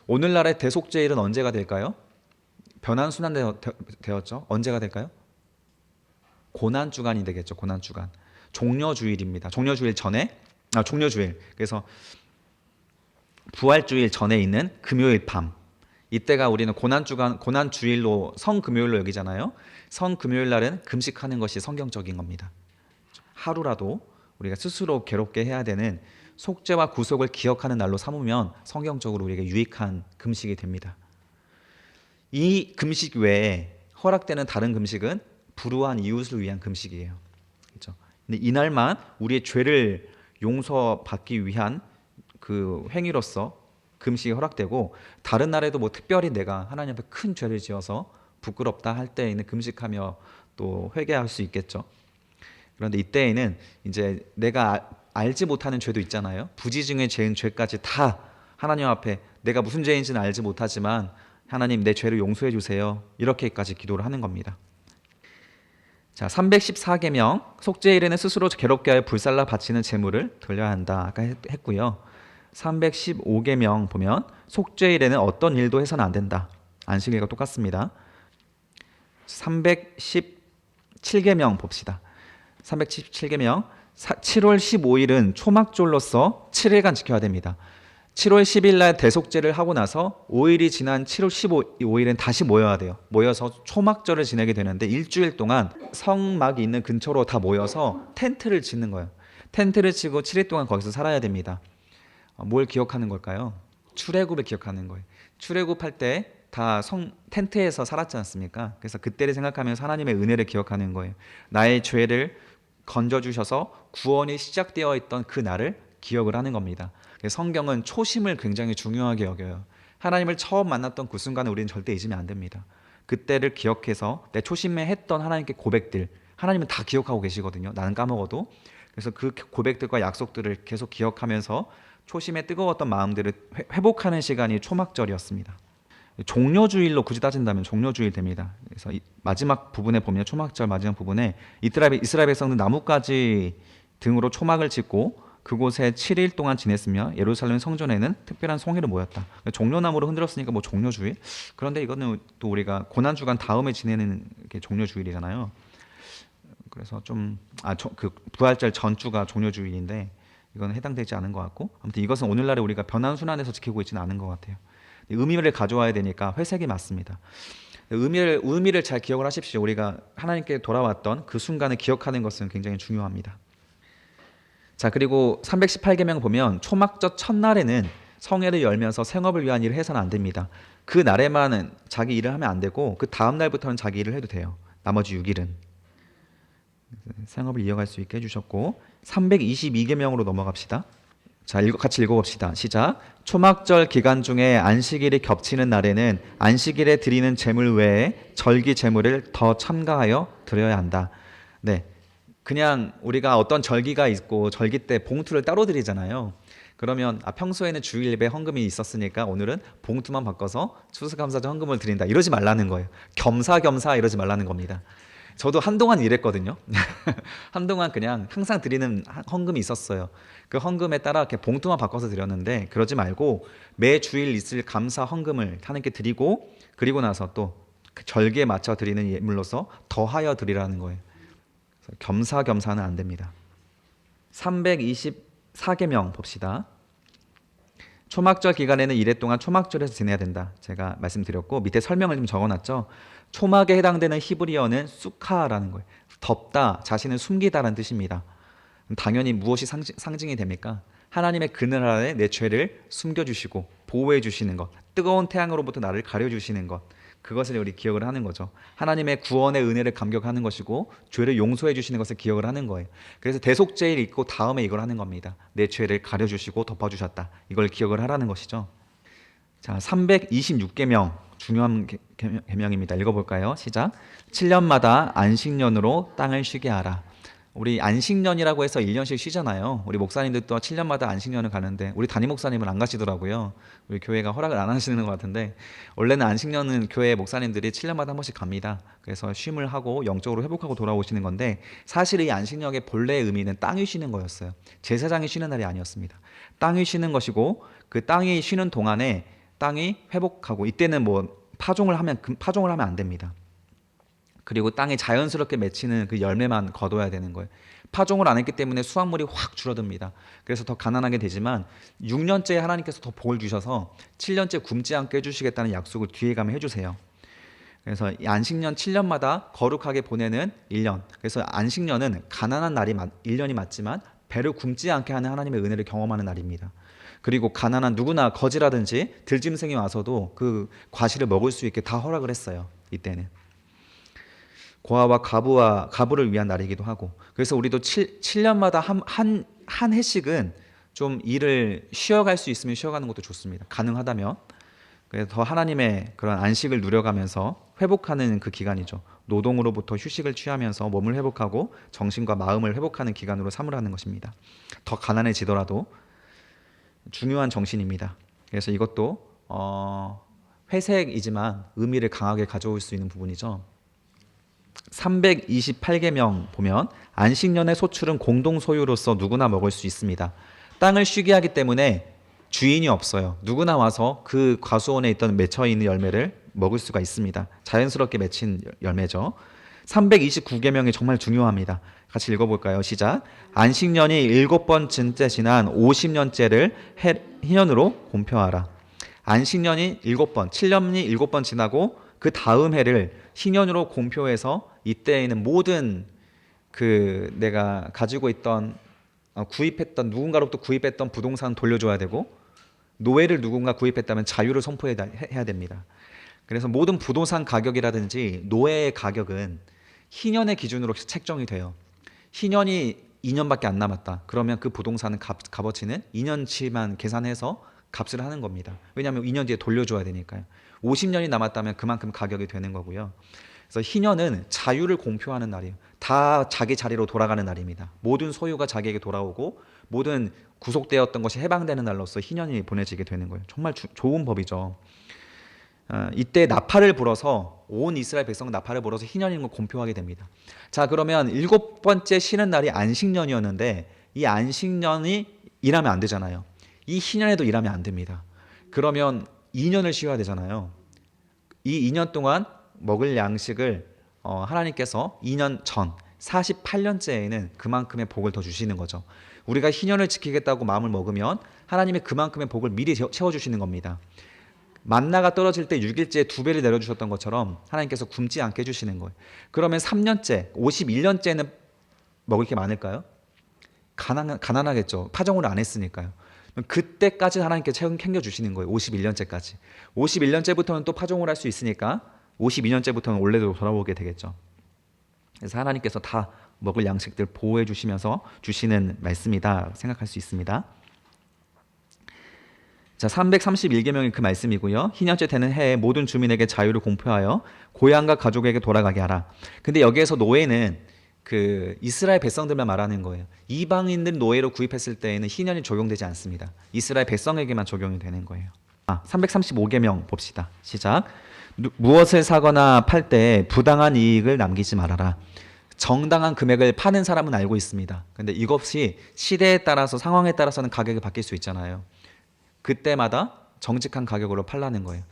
오늘날의 대속죄일은 언제가 될까요? 변환순환되었죠. 언제가 될까요? 고난주간이 되겠죠. 고난주간. 종려주일입니다. 종려주일 전에 종려주일. 그래서 부활주일 전에 있는 금요일 밤. 이때가 우리는 고난주일로 성금요일로 여기잖아요. 성금요일 날은 금식하는 것이 성경적인 겁니다. 하루라도 우리가 스스로 괴롭게 해야 되는 속죄와 구속을 기억하는 날로 삼으면 성경적으로 우리에게 유익한 금식이 됩니다. 이 금식 외에 허락되는 다른 금식은 불우한 이웃을 위한 금식이에요. 그렇죠? 근데 이날만 우리의 죄를 용서받기 위한 그 행위로서 금식이 허락되고 다른 날에도 뭐 특별히 내가 하나님 앞에 큰 죄를 지어서 부끄럽다 할 때에는 금식하며 또 회개할 수 있겠죠. 그런데 이때에는 이제 내가 알지 못하는 죄도 있잖아요. 부지 중에 죄인 죄까지 다 하나님 앞에 내가 무슨 죄인지는 알지 못하지만 하나님 내 죄를 용서해 주세요. 이렇게까지 기도를 하는 겁니다. 자, 314계명 속죄일에는 스스로 괴롭게 하여 불살라 바치는 제물을 돌려야 한다. 아까 했고요. 315계명 보면 속죄일에는 어떤 일도 해서는 안 된다. 안식일과 똑같습니다. 317계명 봅시다. 317계명 7월 15일은 초막절로서 7일간 지켜야 됩니다. 7월 10일 날 대속죄를 하고 나서 5일이 지난 7월 15일은 다시 모여야 돼요. 모여서 초막절을 지내게 되는데 일주일 동안 성막이 있는 근처로 다 모여서 텐트를 짓는 거예요. 텐트를 치고 7일 동안 거기서 살아야 됩니다. 뭘 기억하는 걸까요? 출애굽을 기억하는 거예요. 출애굽할 때 다 텐트에서 살았지 않습니까? 그래서 그때를 생각하면서 하나님의 은혜를 기억하는 거예요. 나의 죄를 건져주셔서 구원이 시작되어 있던 그 날을 기억을 하는 겁니다. 성경은 초심을 굉장히 중요하게 여겨요. 하나님을 처음 만났던 그 순간을 우리는 절대 잊으면 안 됩니다. 그때를 기억해서 내 초심에 했던 하나님께 고백들, 하나님은 다 기억하고 계시거든요. 나는 까먹어도. 그래서 그 고백들과 약속들을 계속 기억하면서 초심에 뜨거웠던 마음들을 회복하는 시간이 초막절이었습니다. 종려주일로 굳이 따진다면 종려주일 됩니다. 그래서 마지막 부분에 보면 초막절 마지막 부분에 이스라엘 백성들 나뭇가지 등으로 초막을 짓고 그곳에 7일 동안 지냈으며 예루살렘 성전에는 특별한 성회를 모였다. 종려나무로 흔들었으니까 뭐 종려주일? 그런데 이거는 또 우리가 고난주간 다음에 지내는 게 종려주일이잖아요. 그래서 그 부활절 전주가 종려주일인데 이건 해당되지 않은 것 같고, 아무튼 이것은 오늘날에 우리가 변환순환에서 지키고 있지는 않은 것 같아요. 의미를 가져와야 되니까 회색이 맞습니다. 의미를 잘 기억을 하십시오. 우리가 하나님께 돌아왔던 그 순간을 기억하는 것은 굉장히 중요합니다. 자, 그리고 318계명 보면 초막절 첫날에는 성회를 열면서 생업을 위한 일을 해서는 안 됩니다. 그 날에만은 자기 일을 하면 안 되고 그 다음 날부터는 자기 일을 해도 돼요. 나머지 6일은 생업을 이어갈 수 있게 해주셨고, 322계명으로 넘어갑시다. 자, 같이 읽어봅시다. 시작. 초막절 기간 중에 안식일이 겹치는 날에는 안식일에 드리는 제물 외에 절기 제물을 더 첨가하여 드려야 한다. 네, 그냥 우리가 어떤 절기가 있고 절기 때 봉투를 따로 드리잖아요. 그러면 평소에는 주일 예배 헌금이 있었으니까 오늘은 봉투만 바꿔서 추수감사절 헌금을 드린다, 이러지 말라는 거예요. 겸사겸사 이러지 말라는 겁니다. 저도 한동안 이랬거든요. 한동안 그냥 항상 드리는 헌금이 있었어요. 그 헌금에 따라 이렇게 봉투만 바꿔서 드렸는데, 그러지 말고 매 주일 있을 감사 헌금을 하나님께 드리고, 그리고 나서 또 그 절기에 맞춰 드리는 예물로서 더하여 드리라는 거예요. 겸사겸사는 안 됩니다. 324계명 봅시다. 초막절 기간에는 이래 동안 초막절에서 지내야 된다. 제가 말씀드렸고 밑에 설명을 좀 적어놨죠. 초막에 해당되는 히브리어는 수카라는 거예요. 덮다, 자신을 숨기다라는 뜻입니다. 당연히 무엇이 상징이 됩니까? 하나님의 그늘 아래 내 죄를 숨겨주시고 보호해 주시는 것, 뜨거운 태양으로부터 나를 가려주시는 것, 그것을 우리 기억을 하는 거죠. 하나님의 구원의 은혜를 감격하는 것이고 죄를 용서해 주시는 것을 기억을 하는 거예요. 그래서 대속죄일 읽고 다음에 이걸 하는 겁니다. 내 죄를 가려주시고 덮어주셨다, 이걸 기억을 하라는 것이죠. 자, 326계명 중요한 계명입니다. 읽어볼까요? 시작. 7년마다 안식년으로 땅을 쉬게 하라. 우리 안식년이라고 해서 1년씩 쉬잖아요. 우리 목사님들도 7년마다 안식년을 가는데 우리 담임 목사님은 안 가시더라고요. 우리 교회가 허락을 안 하시는 것 같은데, 원래는 안식년은 교회 목사님들이 7년마다 한 번씩 갑니다. 그래서 쉼을 하고 영적으로 회복하고 돌아오시는 건데, 사실 이 안식년의 본래의 의미는 땅이 쉬는 거였어요. 제사장이 쉬는 날이 아니었습니다. 땅이 쉬는 것이고, 그 땅이 쉬는 동안에 땅이 회복하고, 이때는 파종을 하면 안 됩니다. 그리고 땅에 자연스럽게 맺히는 그 열매만 거둬야 되는 거예요. 파종을 안 했기 때문에 수확물이 확 줄어듭니다. 그래서 더 가난하게 되지만 6년째에 하나님께서 더 복을 주셔서 7년째 굶지 않게 해주시겠다는 약속을 뒤에 가면 해주세요. 그래서 이 안식년 7년마다 거룩하게 보내는 1년. 그래서 안식년은 가난한 날이 1년이 맞지만 배를 굶지 않게 하는 하나님의 은혜를 경험하는 날입니다. 그리고 가난한 누구나 거지라든지 들짐승이 와서도 그 과실을 먹을 수 있게 다 허락을 했어요. 이때는 고아와 가부를 위한 날이기도 하고, 그래서 우리도 7년마다 한 해씩은 좀 일을 쉬어갈 수 있으면 쉬어가는 것도 좋습니다. 가능하다면. 그래서 더 하나님의 그런 안식을 누려가면서 회복하는 그 기간이죠. 노동으로부터 휴식을 취하면서 몸을 회복하고 정신과 마음을 회복하는 기간으로 삼으라는 것입니다. 더 가난해지더라도 중요한 정신입니다. 그래서 이것도 회색이지만 의미를 강하게 가져올 수 있는 부분이죠. 328계명 보면 안식년의 소출은 공동 소유로서 누구나 먹을 수 있습니다. 땅을 쉬게 하기 때문에 주인이 없어요. 누구나 와서 그 과수원에 있던 맺혀 있는 열매를 먹을 수가 있습니다. 자연스럽게 맺힌 열매죠. 329계명이 정말 중요합니다. 같이 읽어볼까요? 시작. 안식년이 7번째 지난 50년째를 희년으로 공표하라. 안식년이 7번, 7년이 7번 지나고 그 다음 해를 희년으로 공표해서 이때에는 모든 그 내가 가지고 있던 구입했던 누군가로부터 구입했던 부동산 돌려줘야 되고, 노예를 누군가 구입했다면 자유를 선포해야 됩니다. 그래서 모든 부동산 가격이라든지 노예의 가격은 희년의 기준으로 책정이 돼요. 희년이 2년밖에 안 남았다. 그러면 그 부동산은 값어치는 2년치만 계산해서 값을 하는 겁니다. 왜냐하면 2년 뒤에 돌려줘야 되니까요. 50년이 남았다면 그만큼 가격이 되는 거고요. 그래서 희년은 자유를 공표하는 날이에요. 다 자기 자리로 돌아가는 날입니다. 모든 소유가 자기에게 돌아오고 모든 구속되었던 것이 해방되는 날로서 희년이 보내지게 되는 거예요. 정말 좋은 법이죠. 이때 나팔을 불어서 온 이스라엘 백성 나팔을 불어서 희년인 걸 공표하게 됩니다. 자, 그러면 7번째 쉬는 날이 안식년이었는데 이 안식년이 일하면 안 되잖아요. 이 희년에도 일하면 안 됩니다. 그러면 2년을 쉬어야 되잖아요. 이 2년 동안 먹을 양식을 하나님께서 2년 전 48년째에는 그만큼의 복을 더 주시는 거죠. 우리가 희년을 지키겠다고 마음을 먹으면 하나님이 그만큼의 복을 미리 채워주시는 겁니다. 만나가 떨어질 때 6일째 2배를 내려주셨던 것처럼 하나님께서 굶지 않게 해주시는 거예요. 그러면 3년째, 51년째는 먹을 게 많을까요? 가난하겠죠. 파종을 안 했으니까요. 그때까지 하나님께 챙겨주시는 거예요. 51년째까지. 51년째부터는 또 파종을 할 수 있으니까 52년째부터는 원래대로 돌아오게 되겠죠. 그래서 하나님께서 다 먹을 양식들 보호해 주시면서 주시는 말씀이다 생각할 수 있습니다. 자, 331계명이 그 말씀이고요. 희년째 되는 해에 모든 주민에게 자유를 공표하여 고향과 가족에게 돌아가게 하라. 근데 여기에서 노예는 그 이스라엘 백성들만 말하는 거예요. 이방인들 노예로 구입했을 때에는 희년이 적용되지 않습니다. 이스라엘 백성에게만 적용이 되는 거예요. 335계명 봅시다. 시작. 무엇을 사거나 팔 때 부당한 이익을 남기지 말아라. 정당한 금액을 파는 사람은 알고 있습니다. 근데 이것이 시대에 따라서 상황에 따라서는 가격이 바뀔 수 있잖아요. 그때마다 정직한 가격으로 팔라는 거예요.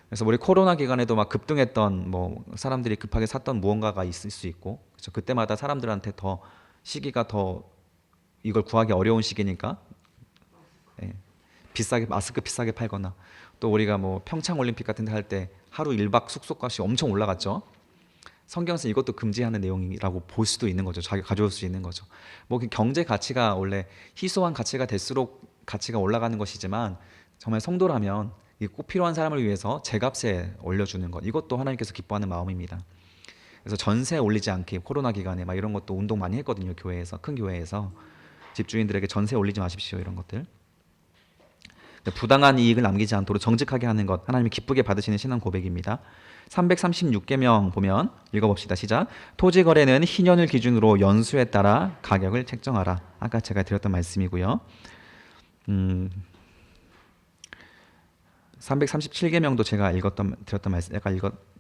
그래서 우리 코로나 기간에도 막 급등했던 뭐 사람들이 급하게 샀던 무언가가 있을 수 있고, 그래서 그때마다 사람들한테 더 시기가 더 이걸 구하기 어려운 시기니까 비싸게 마스크 비싸게 팔거나, 또 우리가 뭐 평창 올림픽 같은 데 할 때 하루 1박 숙소값이 엄청 올라갔죠. 성경에서 이것도 금지하는 내용이라고 볼 수도 있는 거죠. 자기가 가져올 수 있는 거죠. 뭐 경제 가치가 원래 희소한 가치가 될수록 가치가 올라가는 것이지만, 정말 성도라면 꼭 필요한 사람을 위해서 제값에 올려주는 것, 이것도 하나님께서 기뻐하는 마음입니다. 그래서 전세 올리지 않게 코로나 기간에 막 이런 것도 운동 많이 했거든요. 교회에서, 큰 교회에서 집주인들에게 전세 올리지 마십시오, 이런 것들. 부당한 이익을 남기지 않도록 정직하게 하는 것, 하나님이 기쁘게 받으시는 신앙 고백입니다. 336계명 보면 읽어봅시다. 시작. 토지 거래는 희년을 기준으로 연수에 따라 가격을 책정하라. 아까 제가 드렸던 말씀이고요. 337계명도 제가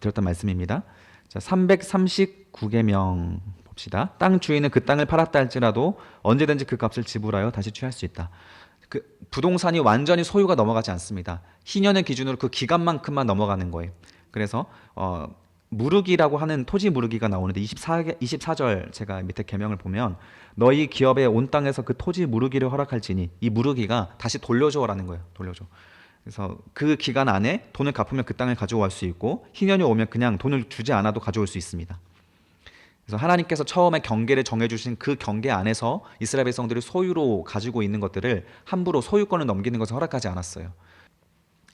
드렸던 말씀입니다. 자, 339계명 봅시다. 땅 주인은 그 땅을 팔았다 할지라도 언제든지 그 값을 지불하여 다시 취할 수 있다. 그 부동산이 완전히 소유가 넘어가지 않습니다. 희년을 기준으로 그 기간만큼만 넘어가는 거예요. 그래서 무르기라고 하는 토지 무르기가 나오는데 24절 제가 밑에 계명을 보면 너희 기업에 온 땅에서 그 토지 무르기를 허락할지니, 이 무르기가 다시 돌려줘라는 거예요. 돌려줘. 그래서 그 기간 안에 돈을 갚으면 그 땅을 가져갈 수 있고, 희년이 오면 그냥 돈을 주지 않아도 가져올 수 있습니다. 그래서 하나님께서 처음에 경계를 정해주신 그 경계 안에서 이스라엘 백성들이 소유로 가지고 있는 것들을 함부로 소유권을 넘기는 것을 허락하지 않았어요.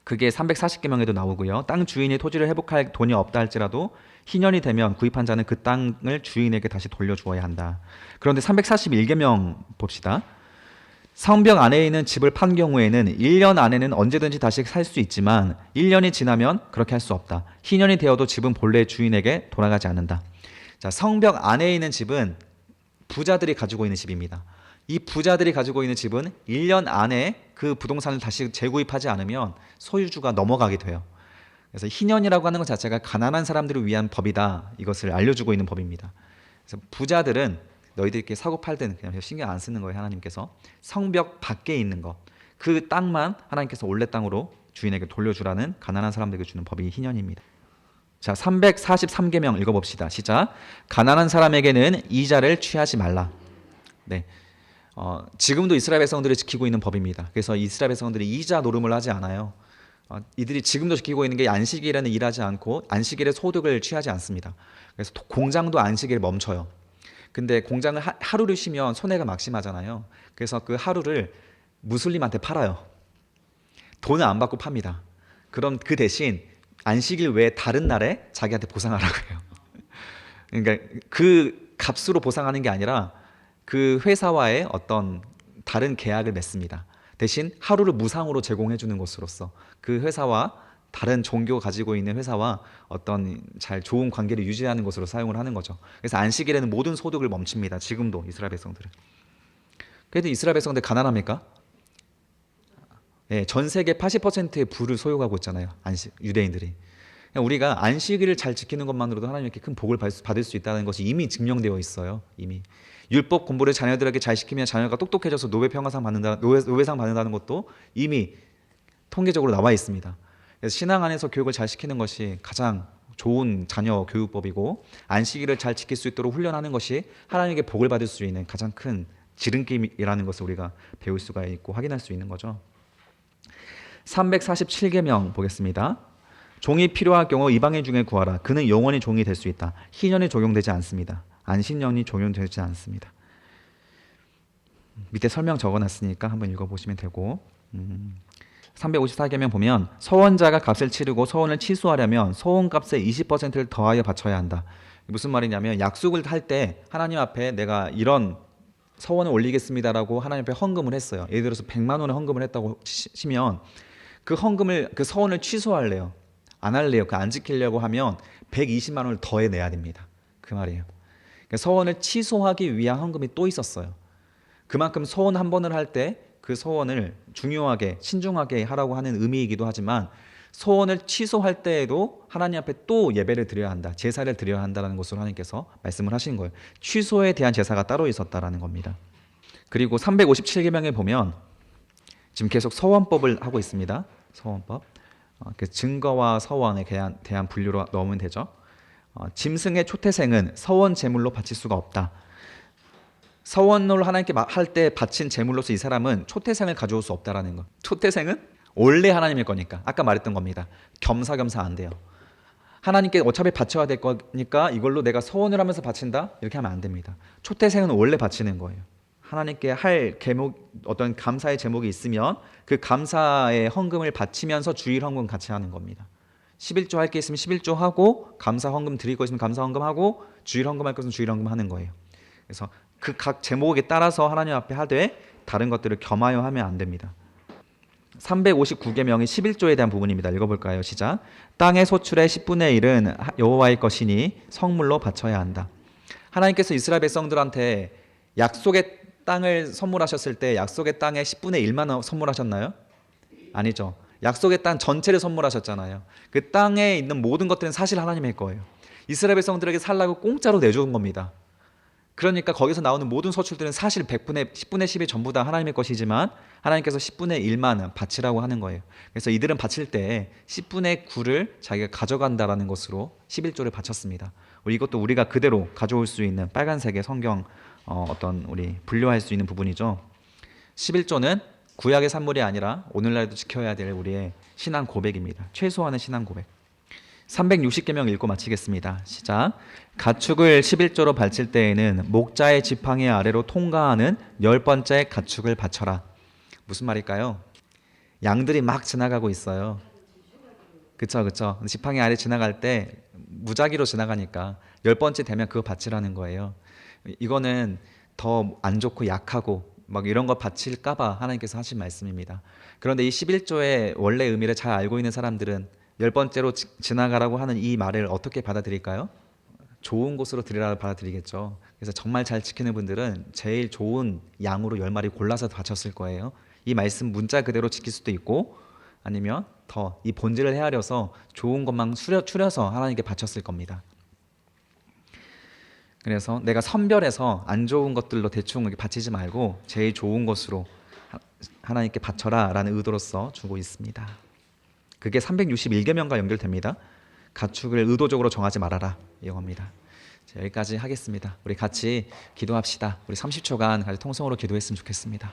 그게 340계명에도 나오고요. 땅 주인이 토지를 회복할 돈이 없다 할지라도 희년이 되면 구입한 자는 그 땅을 주인에게 다시 돌려주어야 한다. 그런데 341계명 봅시다. 성벽 안에 있는 집을 판 경우에는 1년 안에는 언제든지 다시 살 수 있지만 1년이 지나면 그렇게 할 수 없다. 희년이 되어도 집은 본래 주인에게 돌아가지 않는다. 자, 성벽 안에 있는 집은 부자들이 가지고 있는 집입니다. 이 부자들이 가지고 있는 집은 1년 안에 그 부동산을 다시 재구입하지 않으면 소유주가 넘어가게 돼요. 그래서 희년이라고 하는 것 자체가 가난한 사람들을 위한 법이다, 이것을 알려주고 있는 법입니다. 그래서 부자들은 너희들끼리 사고 팔든 그냥 신경 안 쓰는 거예요. 하나님께서 성벽 밖에 있는 것, 그 땅만 하나님께서 원래 땅으로 주인에게 돌려주라는 가난한 사람들에게 주는 법이 희년입니다. 자, 343계명 읽어봅시다. 시작. 가난한 사람에게는 이자를 취하지 말라. 네, 지금도 이스라엘 백성들이 지키고 있는 법입니다. 그래서 이스라엘 백성들이 이자 노름을 하지 않아요. 이들이 지금도 지키고 있는 게 안식일에는 일하지 않고 안식일에 소득을 취하지 않습니다. 그래서 공장도 안식일에 멈춰요. 근데 공장을 하루를 쉬면 손해가 막심하잖아요. 그래서 그 하루를 무슬림한테 팔아요. 돈을 안 받고 팝니다. 그럼 그 대신 안식일 외에 다른 날에 자기한테 보상하라고 해요. 그러니까 그 값으로 보상하는 게 아니라 그 회사와의 어떤 다른 계약을 맺습니다. 대신 하루를 무상으로 제공해 주는 것으로서 그 회사와 다른 종교 가지고 있는 회사와 어떤 잘 좋은 관계를 유지하는 것으로 사용을 하는 거죠. 그래서 안식일에는 모든 소득을 멈춥니다. 지금도 이스라엘 백성들은. 그래도 이스라엘 백성들 가난합니까? 네, 전 세계 80%의 부를 소유하고 있잖아요. 유대인들이. 우리가 안식일을 잘 지키는 것만으로도 하나님께 큰 복을 받을 수 있다는 것이 이미 증명되어 있어요. 이미 율법 공부를 자녀들에게 잘 시키면 자녀가 똑똑해져서 노벨평화상 노벨상 받는다는 것도 이미 통계적으로 나와 있습니다. 그래서 신앙 안에서 교육을 잘 시키는 것이 가장 좋은 자녀 교육법이고, 안식일을 잘 지킬 수 있도록 훈련하는 것이 하나님께 복을 받을 수 있는 가장 큰 지름길이라는 것을 우리가 배울 수가 있고 확인할 수 있는 거죠. 347계명 보겠습니다. 종이 필요할 경우 이방인 중에 구하라. 그는 영원히 종이 될 수 있다. 희년이 적용되지 않습니다. 안식년이 적용되지 않습니다. 밑에 설명 적어놨으니까 한번 읽어보시면 되고 354계명 보면 서원자가 값을 치르고 서원을 취소하려면 서원값의 20%를 더하여 바쳐야 한다. 무슨 말이냐면 약속을 할 때 하나님 앞에 내가 이런 서원을 올리겠습니다라고 하나님 앞에 헌금을 했어요. 예를 들어서 100만 원을 헌금을 했다고 치면 그 헌금을 그 서원을 취소할래요. 안 할래요. 그 안 지키려고 하면 120만 원을 더해내야 됩니다. 그 말이에요. 그러니까 서원을 취소하기 위한 헌금이 또 있었어요. 그만큼 서원 한 번을 할 때 그 서원을 중요하게 신중하게 하라고 하는 의미이기도 하지만 서원을 취소할 때에도 하나님 앞에 또 예배를 드려야 한다. 제사를 드려야 한다는 것으로 하나님께서 말씀을 하신 거예요. 취소에 대한 제사가 따로 있었다라는 겁니다. 그리고 357계명에 보면 지금 계속 서원법을 하고 있습니다. 서원법. 그 증거와 서원에 대한 분류로 넣으면 되죠. 짐승의 초태생은 서원 제물로 바칠 수가 없다. 서원을 하나님께 할 때 바친 제물로서 이 사람은 초태생을 가져올 수 없다라는 거. 초태생은 원래 하나님일 거니까 아까 말했던 겁니다. 겸사겸사 안 돼요. 하나님께 어차피 바쳐야 될 거니까 이걸로 내가 서원을 하면서 바친다? 이렇게 하면 안 됩니다. 초태생은 원래 바치는 거예요. 하나님께 할 제목, 어떤 감사의 제목이 있으면 그 감사의 헌금을 바치면서 주일 헌금 같이 하는 겁니다. 11조 할 게 있으면 11조 하고 감사 헌금 드릴 거 있으면 감사 헌금 하고 주일 헌금 할 것은 주일 헌금 하는 거예요. 그래서 그 각 제목에 따라서 하나님 앞에 하되 다른 것들을 겸하여 하면 안 됩니다. 359계명의 11조에 대한 부분입니다. 읽어볼까요? 시작. 땅의 소출의 10분의 1은 여호와의 것이니 성물로 바쳐야 한다. 하나님께서 이스라엘 백성들한테 약속의 땅을 선물하셨을 때 약속의 땅의 10분의 1만 선물하셨나요? 아니죠. 약속의 땅 전체를 선물하셨잖아요. 그 땅에 있는 모든 것들은 사실 하나님의 거예요. 이스라엘 백성들에게 살라고 공짜로 내준 겁니다. 그러니까 거기서 나오는 모든 서출들은 사실 10분의 10이 전부 다 하나님의 것이지만 하나님께서 10분의 1만은 바치라고 하는 거예요. 그래서 이들은 바칠 때 10분의 9를 자기가 가져간다라는 것으로 11조를 바쳤습니다. 이것도 우리가 그대로 가져올 수 있는 빨간색의 성경 어떤 우리 분류할 수 있는 부분이죠. 11조는 구약의 산물이 아니라 오늘날도 지켜야 될 우리의 신앙 고백입니다. 최소한의 신앙 고백. 360계명 읽고 마치겠습니다. 시작. 가축을 11조로 바칠 때에는 목자의 지팡이 아래로 통과하는 10번째 가축을 바쳐라. 무슨 말일까요? 양들이 막 지나가고 있어요. 그쵸. 지팡이 아래 지나갈 때 무작위로 지나가니까 10번째 되면 그거 바치라는 거예요. 이거는 더 안 좋고 약하고 막 이런 거 바칠까봐 하나님께서 하신 말씀입니다. 그런데 이 11조의 원래 의미를 잘 알고 있는 사람들은 10번째로 지나가라고 하는 이 말을 어떻게 받아들일까요? 좋은 곳으로 드리라 받아들이겠죠. 그래서 정말 잘 지키는 분들은 제일 좋은 양으로 10마리 골라서 바쳤을 거예요. 이 말씀 문자 그대로 지킬 수도 있고 아니면 더 이 본질을 헤아려서 좋은 것만 추려서 하나님께 바쳤을 겁니다. 그래서 내가 선별해서 안 좋은 것들로 대충 바치지 말고 제일 좋은 것으로 하나님께 바쳐라 라는 의도로서 주고 있습니다. 그게 361계명과 연결됩니다. 가축을 의도적으로 정하지 말아라 이겁니다. 여기까지 하겠습니다. 우리 같이 기도합시다. 우리 30초간 같이 통성으로 기도했으면 좋겠습니다.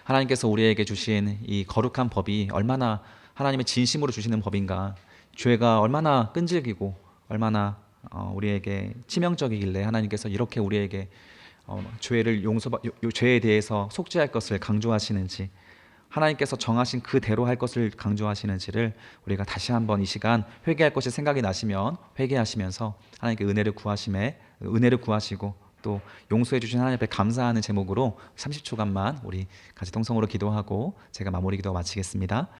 하나님께서 우리에게 주신 이 거룩한 법이 얼마나 하나님의 진심으로 주시는 법인가, 죄가 얼마나 끈질기고 얼마나 우리에게 치명적이길래 하나님께서 이렇게 우리에게 죄에 대해서 속죄할 것을 강조하시는지, 하나님께서 정하신 그대로 할 것을 강조하시는지를 우리가 다시 한번 이 시간 회개할 것이 생각이 나시면 회개하시면서 하나님께 은혜를 구하시고 또 용서해 주신 하나님 앞에 감사하는 제목으로 30초간만 우리 같이 통성으로 기도하고 제가 마무리 기도 마치겠습니다.